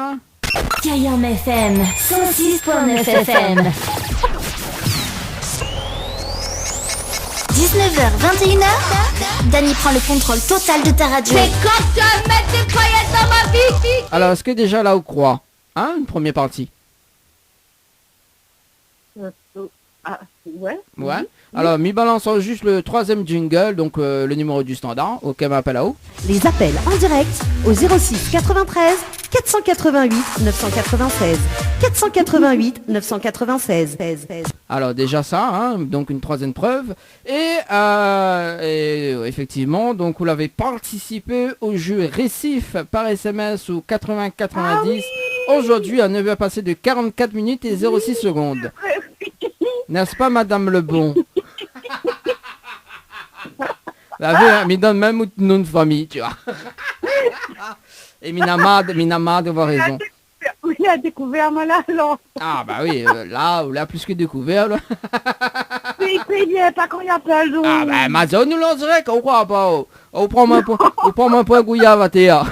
Kayom FM, 106.9 FM. 19h, 21h, Dany prend le contrôle total de ta radio. C'est quand tu vas mettre des paillettes dans ma vie. Alors, est-ce que déjà là, on croit, hein, une première partie? Ouais. Ouais. Alors, m'y balançons juste le 3e jingle, donc le numéro du standard, auquel m'appelle à haut. Les appels en direct au 06 93 488 996. 488 996. Alors déjà ça, hein, donc une troisième preuve. Et effectivement, donc vous l'avez participé au jeu Récif par SMS au 80 90. Aujourd'hui à 9h passé de 44 minutes et 06 secondes. N'est-ce pas Madame Lebon? La vie, me donne même une nom de famille, tu vois. Et Minamad avoir raison. Il a découvert moi là, alors. Ah bah oui, là, on l'a plus que découvert. Là. Mais il ne pas qu'on y appelle. Donc. Ah bah Mazon nous l'en dirait qu'on croit pas. On prend un point Gouillave à Théa.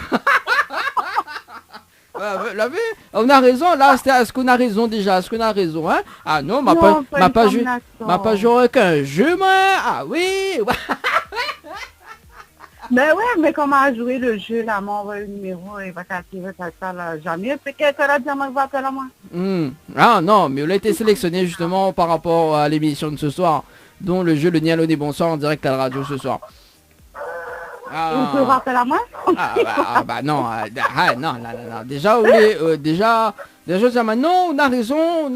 La vie, on a raison, là, est-ce qu'on a raison déjà? Est-ce qu'on a raison, hein? Ah non, m'a pas joué qu'un jeu, moi. Ah oui. Mais ouais, mais comment a joué le jeu, là, m'envoie le numéro, et va t'activer ça, là, jamais. Peut-être qu'elle a dit, moi, va appeler à moi. Ah non, mais on a été sélectionné justement par rapport à l'émission de ce soir, dont le jeu Le Nialon des Bonsoirs en direct à la radio ce soir. On peut rappeler à moi? Non, déjà, déjà, maintenant, on a raison,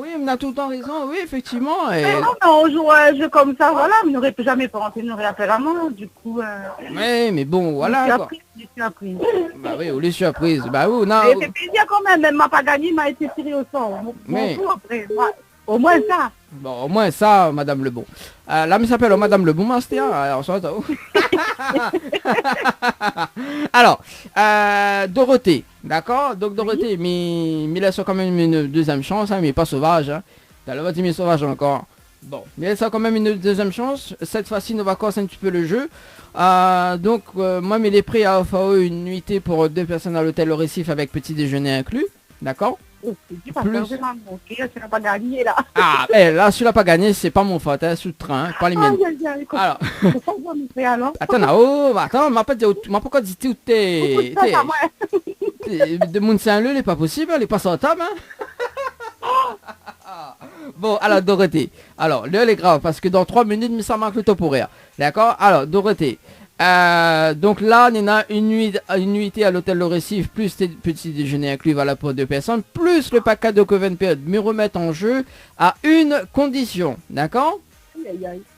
oui, on a tout le temps raison, oui, effectivement. Et... Mais non, mais on joue un jeu comme ça, voilà, mais on n'aurait jamais pensé, on aurait appelé à moi, du coup... Oui, mais bon, voilà, quoi. Je suis apprise. Bah oui, on est surprise, bah oui, on a... Mais c'est plaisir quand même m'a pas gagné, m'a été tiré au sort. Mais... Au moins ça. Bon, au moins ça, Madame Lebon. Là, il s'appelle Madame Lebon, Mastia. Alors, ça, alors, Dorothée, d'accord? Donc, Dorothée, mais laisse quand même une deuxième chance, hein, mais pas sauvage. Hein. T'as le vote sauvage encore. Bon, mais laisse quand même une deuxième chance. Cette fois-ci, on va casser un petit peu le jeu. Donc, moi, il est prêt à offrir une nuitée pour 2 personnes à l'hôtel au Récif avec petit déjeuner inclus. D'accord? Plus... pas gagné, là. Ah, là, si tu l'as pas gagné, c'est pas mon faute, hein, sous le train, hein, pas les miennes. Alors. Attends, m'a pas dit tout t'es. De mon Saint-Leu, il est pas possible, il est pas sortable, hein. Bon, alors, Dorothée. Alors, l'heure est grave, parce que dans 3 minutes, mais ça manque le temps pour rire. D'accord? Alors, Dorothée. Donc là, on a une nuitée à l'hôtel Le Récif, plus tes petits déjeuners inclus, voilà, pour 2 personnes, plus le pack cadeau Coven Période, me remettre en jeu à une condition, d'accord?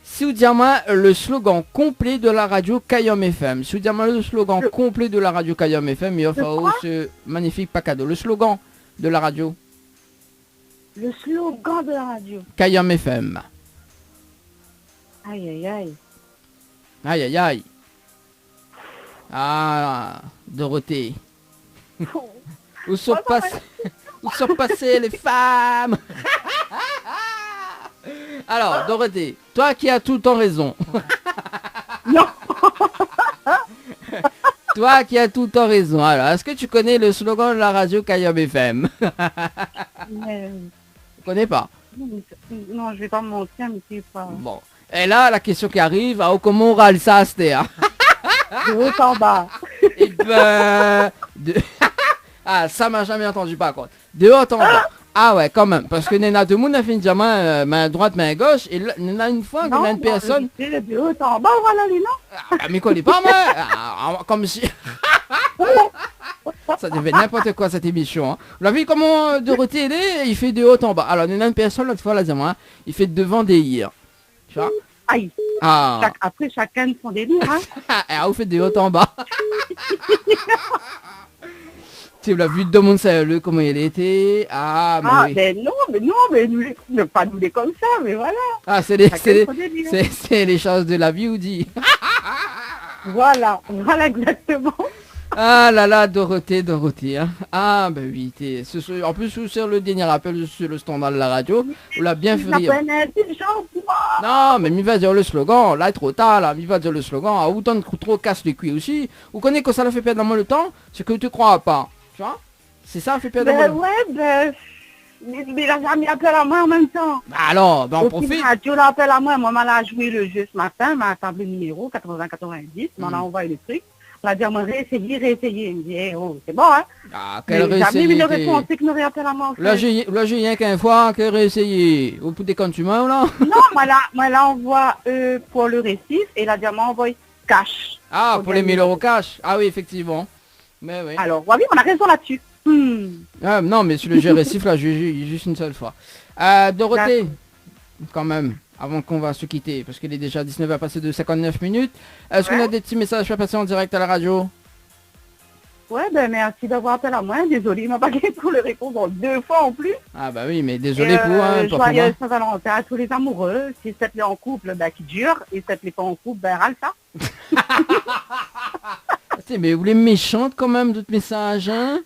Si vous dites moi le slogan complet de la radio Kayom FM, si vous dites moi le slogan complet de la radio Kayom FM, il va falloir ce magnifique pack cadeau. Le slogan de la radio. Le slogan de la radio. Kayom FM. Aïe, aïe, aïe. Aïe, aïe, aïe. Ah, Dorothée. Où sont passées les femmes? Alors, Dorothée, toi qui as tout le temps raison. Non. Toi qui as tout le temps raison. Alors, est-ce que tu connais le slogan de la radio Kayom FM? Tu connais pas? Non, je vais pas me mentir, mais c'est pas... Bon. Et là, la question qui arrive, comment on râle ça, c'était de haut en bas. Et ben... Ah, ça m'a jamais entendu par contre. De haut en bas. Ah ouais, quand même. Parce que Nena, tout le monde a fait une diamant, main droite, main gauche. Et là, Nena, une fois, il y a une personne... De haut en bas, voilà les noms. Ah, mais connais pas, moi. Comme si... Ça devait n'importe quoi cette émission. Hein. Vous l'avez vu comment Dorothée il fait de haut en bas. Alors, Nena, une personne, l'autre fois, la diamant, il fait devant des hier. Tu vois? Aïe. Ah. Après, chacun son délire. Hein. Ah, vous faites de haut en bas. Tu l'as vu de mon salut, comment il était. Ah, mais oui. mais nous, pas nous les comme ça, mais voilà. Ah, c'est les choses de la vie, ou dit. Voilà exactement. Ah là là, Dorothée, hein. Ah ben oui, en plus sur le dernier appel sur le standard de la radio, on l'a bien fait rire. Non, mais mi va dire le slogan, là trop tard, là, mi va dire le slogan, à autant de trop casse les cuits aussi. Vous connaissez que ça l'a fait perdre moins le temps, c'est que tu crois pas, tu vois? C'est ça, fait perdre moins le temps. Ouais, mais il a jamais appelé à moi en même temps. Bah alors, on profite. La radio l'appelle à moi, maman a joué le jeu ce matin, m'a tablé le numéro 80-90, m'en a envoyé le truc. On a dit, moi, réessayer. Il me dit, oh, c'est bon, hein. Ah, quelle réessayer. Jamais il répond, c'est que nous réappelle à moi. Là, j'ai rien qu'une fois, qu'elle réessayer. Vous pouvez quand tu m'as, là? Non, moi, là, on voit pour le Récif, et la diamant envoie cash. Ah, pour les 1000 € cash. Ah oui, effectivement. Mais oui. Alors, oui, on a raison là-dessus. Ah, non, mais sur le jeu récif, là, j'ai juste une seule fois. Dorothée, quand même, avant qu'on va se quitter, parce qu'il est déjà 19h passé de 59 minutes. Est-ce qu'on a des petits messages à passer en direct à la radio? Ouais, ben merci d'avoir appelé à moi. Désolé, il m'a pas gagné pour les réponses en 2 fois en plus. Ah bah oui, mais désolé pour joyeux Saint-Valentin à tous les amoureux. Si c'est en couple, ben qui dure. Et si c'est pas en couple, ben râle ça. Mais vous les méchantes quand même, d'autres messages, hein?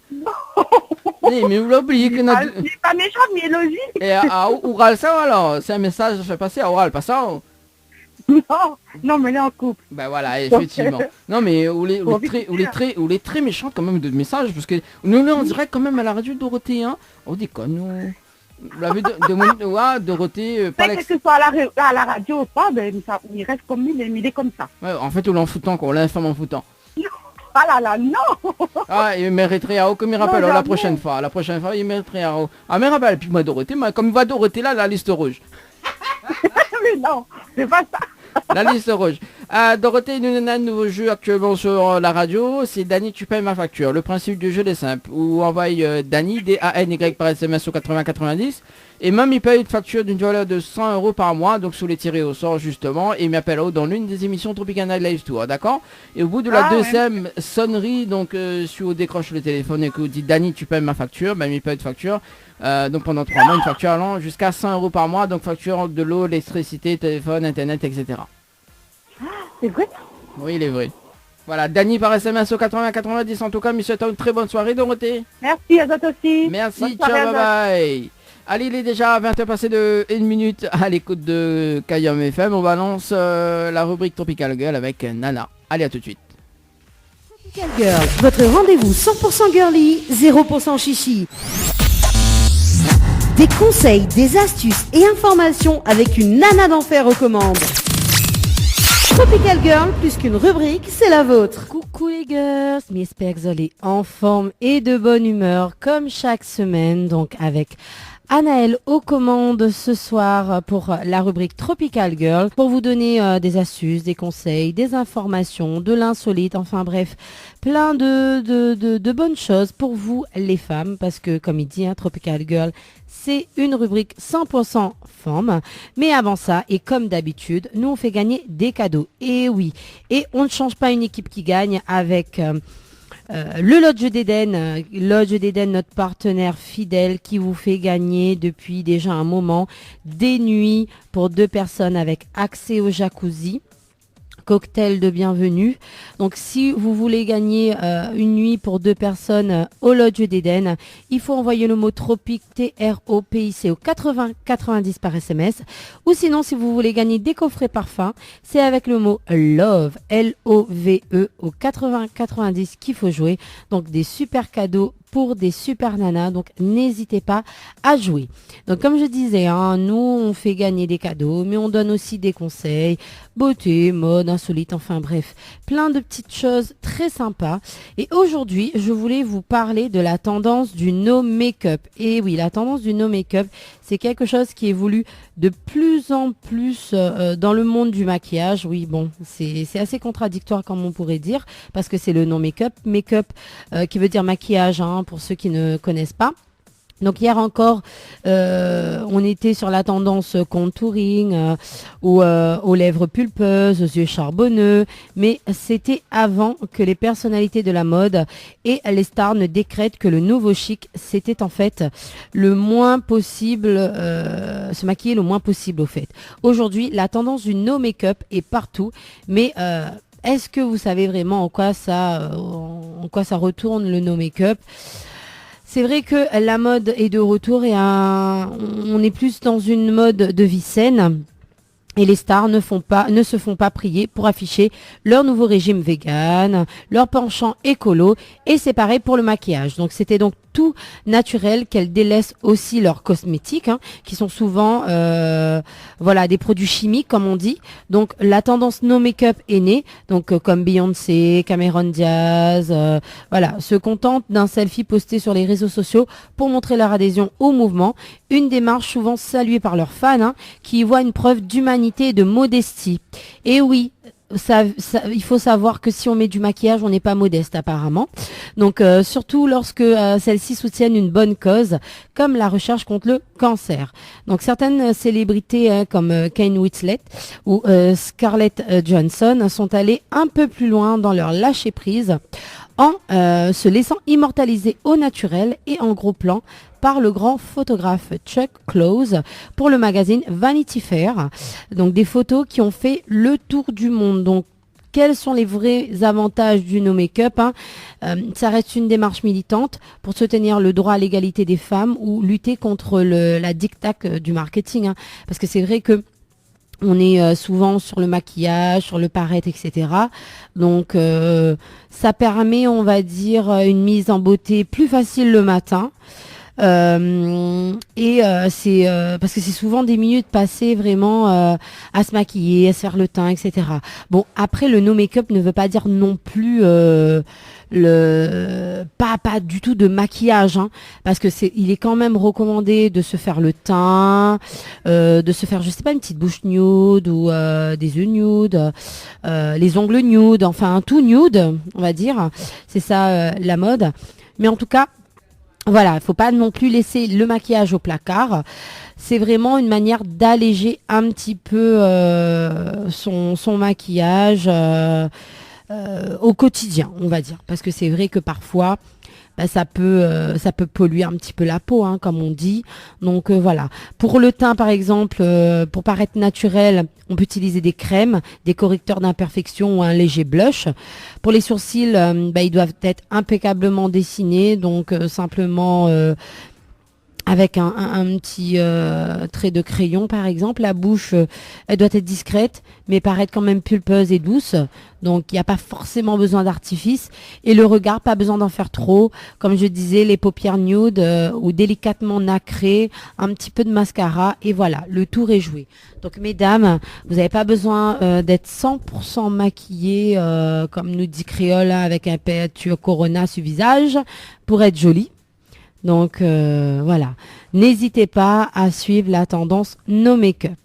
Mais vous l'oubliez que notre... C'est pas méchante, mais logique. Et à Oural ça alors? C'est un message fait passer à Oural, pas ça? Non, mais elle est en couple. Ben voilà, effectivement. Non, mais on est très méchante quand même de messages, parce que nous on dirait quand même à la radio Dorothée, hein. On dit quoi, nous? La vue de Dorothée, pas que ce soit à la radio ou pas, ben, il reste comme il est comme ça. Ouais, en fait, on l'enfoutant, quoi, on l'informe en foutant. Ah là là, non. Ah, il mériterait à haut comme il rappelle la prochaine fois. La prochaine fois, il mériterait à haut. Ah, mais rappelle, puis moi Dorothée, comme va Dorothée là, la liste rouge. Mais non, c'est pas ça. La liste rouge. Dorothée, nous avons un nouveau jeu actuellement sur la radio. C'est Dany, tu payes ma facture. Le principe du jeu est simple. Vous envoyez Dany, D-A-N-Y par SMS au 8090. Et même il paye une facture d'une valeur de 100 € par mois. Donc sous les tirés au sort justement. Et il m'appelle dans l'une des émissions Tropical Night Live Tour. D'accord? Et au bout de la deuxième sonnerie, donc si vous décrochez le téléphone et que vous dites Dany, tu payes ma facture, ben il paye une facture. Donc pendant 3 mois, une facture allant jusqu'à 100 € par mois. Donc facture de l'eau, l'électricité, téléphone, internet, etc. C'est vrai? Oui, il est vrai. Voilà, Dany par SMS au 8090. En tout cas, monsieur, une très bonne soirée, Dorothée. Merci, à toi aussi. Merci, ciao, bye bye. Allez, il est déjà 20h passé de 1 minute à l'écoute de Kayam FM. On balance la rubrique Tropical Girl avec Nana. Allez, à tout de suite. Tropical Girl, votre rendez-vous 100% girly, 0% chichi. Des conseils, des astuces et informations avec une nana d'enfer aux commandes. Tropical Girl, plus qu'une rubrique, c'est la vôtre. Coucou les girls, j'espère que vous allez en forme et de bonne humeur comme chaque semaine, donc avec Anaëlle aux commandes ce soir pour la rubrique Tropical Girl, pour vous donner des astuces, des conseils, des informations, de l'insolite, enfin bref, plein de bonnes choses pour vous les femmes, parce que comme il dit, Tropical Girl, c'est une rubrique 100% femmes. Mais avant ça, et comme d'habitude, nous on fait gagner des cadeaux. Et oui, et on ne change pas une équipe qui gagne avec... le Lodge d'Eden, notre partenaire fidèle qui vous fait gagner depuis déjà un moment des nuits pour 2 personnes avec accès au jacuzzi, cocktail de bienvenue. Donc si vous voulez gagner une nuit pour 2 personnes au Lodge d'Eden, il faut envoyer le mot tropique TROPIC au 8090 par SMS, ou sinon si vous voulez gagner des coffrets parfums, c'est avec le mot LOVE LOVE au 8090 qu'il faut jouer. Donc des super cadeaux pour des super nanas, donc n'hésitez pas à jouer. Donc comme je disais, nous on fait gagner des cadeaux, mais on donne aussi des conseils, beauté, mode, insolite, enfin bref, plein de petites choses très sympas. Et aujourd'hui, je voulais vous parler de la tendance du no make-up. Et oui, la tendance du no make-up, c'est quelque chose qui évolue de plus en plus dans le monde du maquillage. Oui, bon, c'est assez contradictoire comme on pourrait dire, parce que c'est le no make-up, qui veut dire maquillage, pour ceux qui ne connaissent pas. Donc hier encore, on était sur la tendance contouring, aux lèvres pulpeuses, aux yeux charbonneux, mais c'était avant que les personnalités de la mode et les stars ne décrètent que le nouveau chic, c'était en fait le moins possible, se maquiller le moins possible au fait. Aujourd'hui, la tendance du no make-up est partout, mais est-ce que vous savez vraiment en quoi ça retourne le no make-up ? C'est vrai que la mode est de retour et on est plus dans une mode de vie saine. Et les stars ne se font pas prier pour afficher leur nouveau régime vegan, leur penchant écolo. Et c'est pareil pour le maquillage. Donc c'était donc tout naturel qu'elles délaissent aussi leurs cosmétiques, qui sont souvent des produits chimiques comme on dit. Donc la tendance no make-up est née, donc comme Beyoncé, Cameron Diaz, se contentent d'un selfie posté sur les réseaux sociaux pour montrer leur adhésion au mouvement. Une démarche souvent saluée par leurs fans, qui y voient une preuve d'humanité et de modestie. Et oui, il faut savoir que si on met du maquillage, on n'est pas modeste apparemment. Donc surtout lorsque celles-ci soutiennent une bonne cause, comme la recherche contre le cancer. Donc certaines célébrités comme Kane Winslet ou Scarlett Johansson sont allées un peu plus loin dans leur lâcher prise en se laissant immortaliser au naturel et en gros plan par le grand photographe Chuck Close pour le magazine Vanity Fair. Donc des photos qui ont fait le tour du monde. Donc quels sont les vrais avantages du no make-up, ça reste une démarche militante pour soutenir le droit à l'égalité des femmes ou lutter contre la dictat du marketing. Parce que c'est vrai que on est souvent sur le maquillage, sur le paraître, etc. Donc ça permet, on va dire, une mise en beauté plus facile le matin. C'est parce que c'est souvent des minutes passées vraiment à se maquiller, à se faire le teint, etc. Bon, après le no make-up ne veut pas dire non plus pas du tout de maquillage, parce que il est quand même recommandé de se faire le teint, de se faire, je sais pas, une petite bouche nude ou des yeux nude, les ongles nude, enfin tout nude, on va dire. C'est ça la mode. Mais en tout cas, voilà, il faut pas non plus laisser le maquillage au placard. C'est vraiment une manière d'alléger un petit peu son maquillage au quotidien, on va dire. Parce que c'est vrai que parfois, ça peut polluer un petit peu la peau, comme on dit. Donc voilà. Pour le teint, par exemple, pour paraître naturel, on peut utiliser des crèmes, des correcteurs d'imperfection ou un léger blush. Pour les sourcils, ils doivent être impeccablement dessinés, donc simplement avec un petit trait de crayon, par exemple. La bouche, elle doit être discrète, mais paraître quand même pulpeuse et douce. Donc, il n'y a pas forcément besoin d'artifice. Et le regard, pas besoin d'en faire trop. Comme je disais, les paupières nude ou délicatement nacrées, un petit peu de mascara. Et voilà, le tour est joué. Donc, mesdames, vous n'avez pas besoin d'être 100% maquillées, comme nous dit Créole, avec un peinture Corona sur visage, pour être jolie. Donc voilà, n'hésitez pas à suivre la tendance no make-up.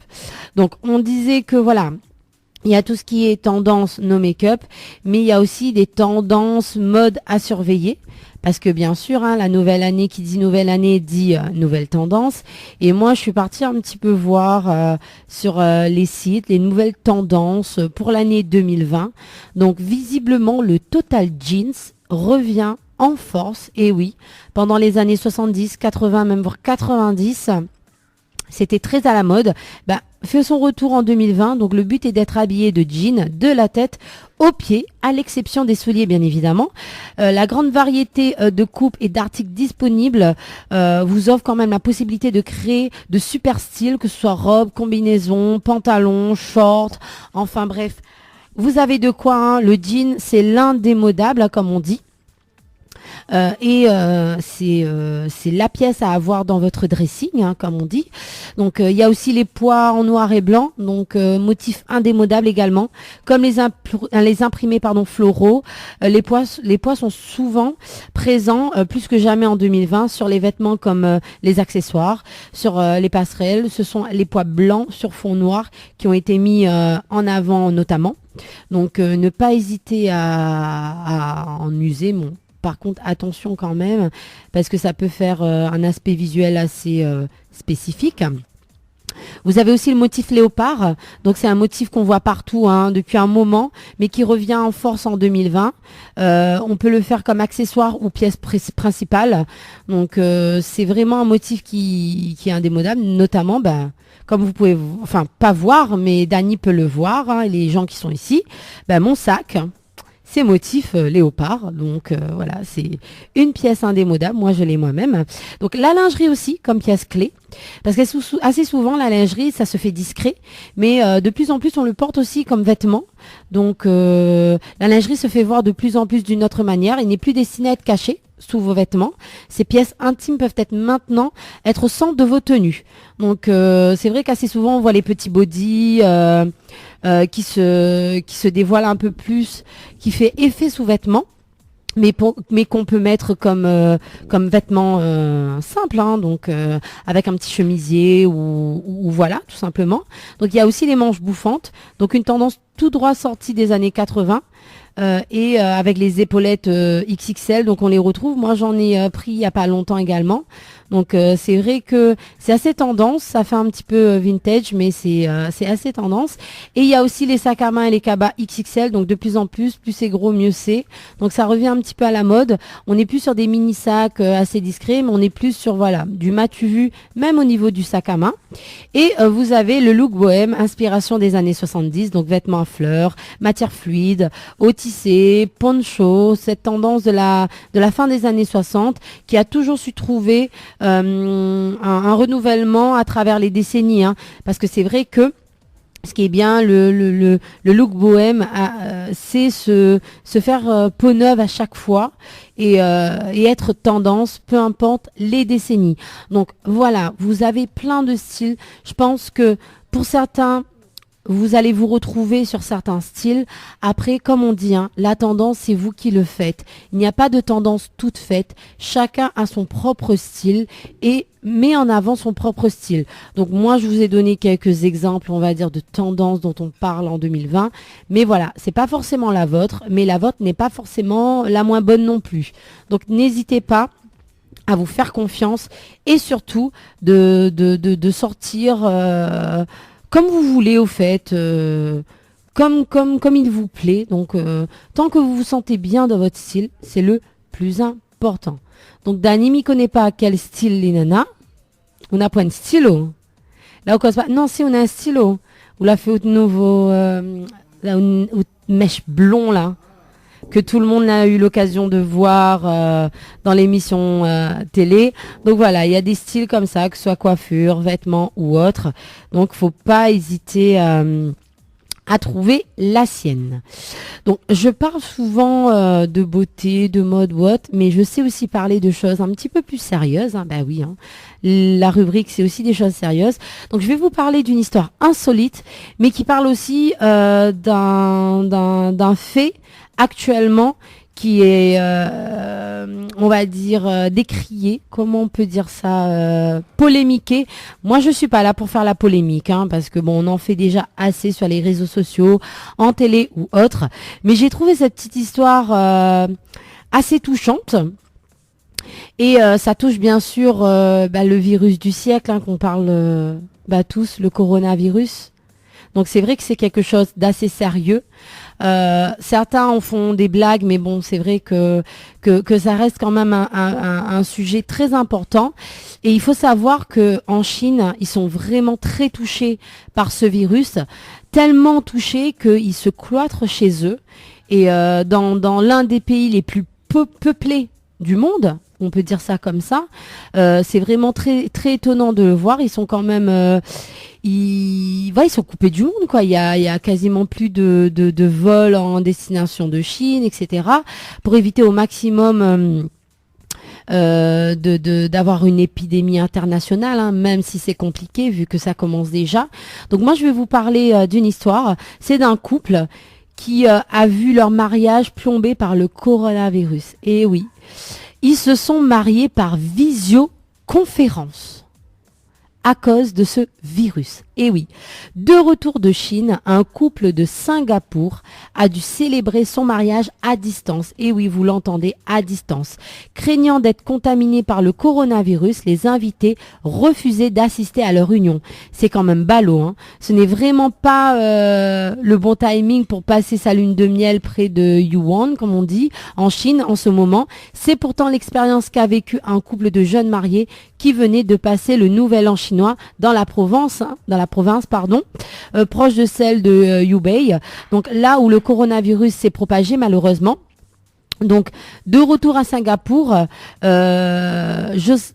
Donc on disait que voilà, il y a tout ce qui est tendance no make-up, mais il y a aussi des tendances mode à surveiller. Parce que bien sûr, la nouvelle année, qui dit nouvelle année, dit nouvelle tendance. Et moi, je suis partie un petit peu voir sur les sites les nouvelles tendances pour l'année 2020. Donc visiblement, le Total Jeans revient en force, et oui, pendant les années 70, 80, même voire 90, c'était très à la mode, fait son retour en 2020, donc le but est d'être habillé de jeans, de la tête aux pieds, à l'exception des souliers bien évidemment. La grande variété de coupes et d'articles disponibles vous offre quand même la possibilité de créer de super styles, que ce soit robes, combinaisons, pantalons, shorts, enfin bref, vous avez de quoi, le jean c'est l'indémodable comme on dit. C'est la pièce à avoir dans votre dressing, comme on dit. Donc il y a aussi les pois en noir et blanc, donc motif indémodable également, comme les imprimés floraux. Les pois sont souvent présents plus que jamais en 2020 sur les vêtements comme les accessoires, sur les passerelles. Ce sont les pois blancs sur fond noir qui ont été mis en avant notamment. Donc ne pas hésiter à en user. Par contre, attention quand même, parce que ça peut faire un aspect visuel assez spécifique. Vous avez aussi le motif léopard, donc c'est un motif qu'on voit partout depuis un moment, mais qui revient en force en 2020. On peut le faire comme accessoire ou pièce principale, donc c'est vraiment un motif qui est indémodable, notamment, comme vous pouvez, pas voir, mais Dany peut le voir, et les gens qui sont ici, mon sac. C'est motif léopard, donc voilà, c'est une pièce indémodable, moi je l'ai moi-même. Donc la lingerie aussi comme pièce clé, parce que assez souvent la lingerie ça se fait discret, mais de plus en plus on le porte aussi comme vêtement. Donc la lingerie se fait voir de plus en plus d'une autre manière, il n'est plus destiné à être caché sous vos vêtements. Ces pièces intimes peuvent maintenant être au centre de vos tenues. Donc c'est vrai qu'assez souvent on voit les petits bodys qui se dévoilent un peu plus, qui fait effet sous-vêtements. mais qu'on peut mettre comme vêtements simples, hein, donc avec un petit chemisier ou voilà, tout simplement. Donc il y a aussi les manches bouffantes, donc une tendance tout droit sortie des années 80. Et avec les épaulettes XXL, donc on les retrouve. Moi j'en ai pris il y a pas longtemps également. Donc c'est vrai que c'est assez tendance, ça fait un petit peu vintage, mais c'est assez tendance. Et il y a aussi les sacs à main et les cabas XXL, donc de plus en plus c'est gros, mieux c'est. Donc ça revient un petit peu à la mode. On n'est plus sur des mini sacs assez discrets, mais on est plus sur voilà du matu vu, même au niveau du sac à main. Et vous avez le look bohème, inspiration des années 70, donc vêtements à fleurs, matière fluide, haut tissé, poncho, cette tendance de la fin des années 60 qui a toujours su trouver un renouvellement à travers les décennies, hein, parce que c'est vrai que ce qui est bien, le look bohème, c'est se faire peau neuve à chaque fois et être tendance, peu importe les décennies. Donc voilà, vous avez plein de styles. Je pense que pour certains, vous allez vous retrouver sur certains styles. Après, comme on dit, hein, la tendance, c'est vous qui le faites. Il n'y a pas de tendance toute faite. Chacun a son propre style et met en avant son propre style. Donc moi, je vous ai donné quelques exemples, on va dire, de tendances dont on parle en 2020. Mais voilà, c'est pas forcément la vôtre, mais la vôtre n'est pas forcément la moins bonne non plus. Donc n'hésitez pas à vous faire confiance et surtout de sortir comme vous voulez, au fait, comme il vous plaît. Donc, tant que vous vous sentez bien dans votre style, c'est le plus important. Donc, Dani m'y connaît pas quel style les nanas. On n'a pas un stylo. Là, on cause pas. Non, si on a un stylo. On l'a fait au nouveau, mèche blond là, que tout le monde a eu l'occasion de voir dans l'émission télé. Donc voilà, il y a des styles comme ça, que ce soit coiffure, vêtements ou autre. Donc faut pas hésiter à trouver la sienne. Donc je parle souvent de beauté, de mode ou autre, mais je sais aussi parler de choses un petit peu plus sérieuses. Hein. Ben oui, hein. La rubrique c'est aussi des choses sérieuses. Donc je vais vous parler d'une histoire insolite, mais qui parle aussi d'un fait actuellement qui est, on va dire, décrié, comment on peut dire ça, polémiqué. Moi, je suis pas là pour faire la polémique, hein, parce que bon, on en fait déjà assez sur les réseaux sociaux, en télé ou autre. Mais j'ai trouvé cette petite histoire assez touchante. Et ça touche bien sûr le virus du siècle, hein, qu'on parle tous, le coronavirus. Donc c'est vrai que c'est quelque chose d'assez sérieux. Certains en font des blagues, mais bon, c'est vrai que ça reste quand même un sujet très important. Et il faut savoir que en Chine, ils sont vraiment très touchés par ce virus, tellement touchés qu'ils se cloîtrent chez eux. Et dans l'un des pays les plus peuplés du monde, on peut dire ça comme ça, c'est vraiment très très étonnant de le voir. Ils sont quand même ils sont coupés du monde, quoi. Il y a quasiment plus de vols en destination de Chine, etc. pour éviter au maximum d'avoir une épidémie internationale, hein, même si c'est compliqué vu que ça commence déjà. Donc moi je vais vous parler d'une histoire. C'est d'un couple qui a vu leur mariage plombé par le coronavirus. Et oui, ils se sont mariés par visioconférence à cause de ce virus. Et oui, de retour de Chine, un couple de Singapour a dû célébrer son mariage à distance. Et oui, vous l'entendez, à distance. Craignant d'être contaminés par le coronavirus, les invités refusaient d'assister à leur union. C'est quand même ballot, hein. Ce n'est vraiment pas le bon timing pour passer sa lune de miel près de Yuan, comme on dit, en Chine en ce moment. C'est pourtant l'expérience qu'a vécu un couple de jeunes mariés qui venait de passer le nouvel an chinois dans la province, proche de celle de Hubei. Donc là où le coronavirus s'est propagé malheureusement. Donc, de retour à Singapour,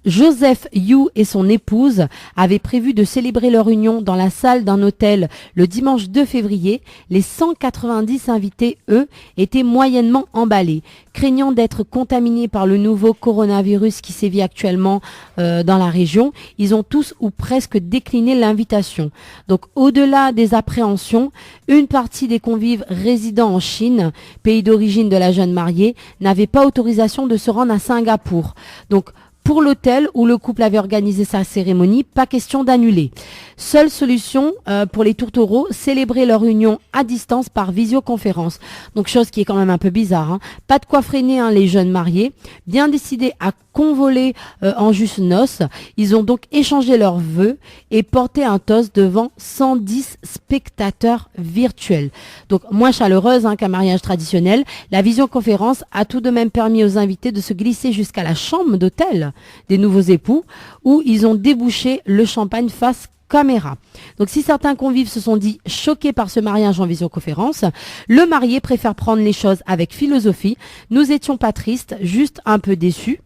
Joseph Yu et son épouse avaient prévu de célébrer leur union dans la salle d'un hôtel le dimanche 2 février. Les 190 invités, eux, étaient moyennement emballés. Craignant d'être contaminés par le nouveau coronavirus qui sévit actuellement dans la région, ils ont tous ou presque décliné l'invitation. Donc, au-delà des appréhensions, une partie des convives résidant en Chine, pays d'origine de la jeune mariée, mariés n'avaient pas autorisation de se rendre à Singapour. Donc, pour l'hôtel où le couple avait organisé sa cérémonie, pas question d'annuler. Seule solution pour les tourtereaux, célébrer leur union à distance par visioconférence. Donc chose qui est quand même un peu bizarre. Hein. Pas de quoi freiner les jeunes mariés. Bien décidés à convoler en juste noces. Ils ont donc échangé leurs vœux et porté un toast devant 110 spectateurs virtuels. Donc moins chaleureuse qu'un mariage traditionnel, la visioconférence a tout de même permis aux invités de se glisser jusqu'à la chambre d'hôtel des nouveaux époux où ils ont débouché le champagne face caméra. Donc si certains convives se sont dit choqués par ce mariage en visioconférence, le marié préfère prendre les choses avec philosophie. Nous étions pas tristes, juste un peu déçus,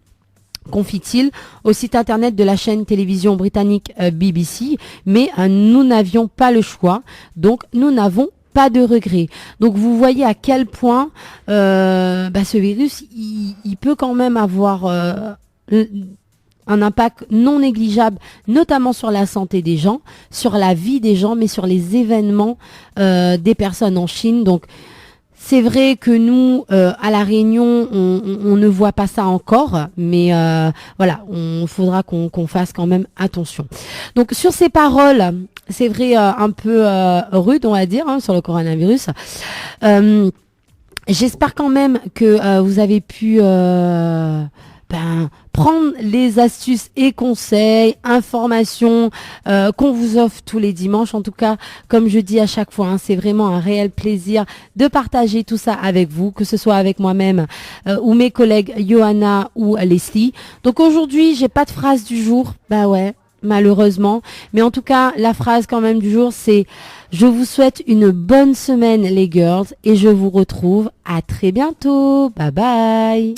confie-t-il au site internet de la chaîne télévision britannique BBC, mais nous n'avions pas le choix, donc nous n'avons pas de regrets. Donc vous voyez à quel point ce virus, il peut quand même avoir un impact non négligeable, notamment sur la santé des gens, sur la vie des gens, mais sur les événements des personnes en Chine. Donc c'est vrai que nous, à La Réunion, on ne voit pas ça encore, mais voilà, on faudra qu'on fasse quand même attention. Donc sur ces paroles, c'est vrai un peu rudes, on va dire, sur le coronavirus, j'espère quand même que vous avez pu prendre les astuces et conseils, informations qu'on vous offre tous les dimanches. En tout cas, comme je dis à chaque fois, c'est vraiment un réel plaisir de partager tout ça avec vous, que ce soit avec moi-même ou mes collègues Johanna ou Leslie. Donc aujourd'hui, j'ai pas de phrase du jour. Bah ouais, malheureusement. Mais en tout cas, la phrase quand même du jour, c'est « Je vous souhaite une bonne semaine les girls et je vous retrouve à très bientôt. Bye bye ».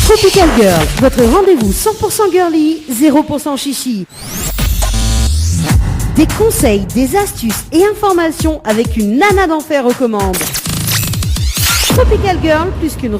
Tropical Girl, votre rendez-vous 100% girly, 0% chichi. Des conseils, des astuces et informations avec une nana d'enfer aux commandes. Tropical Girl, plus qu'une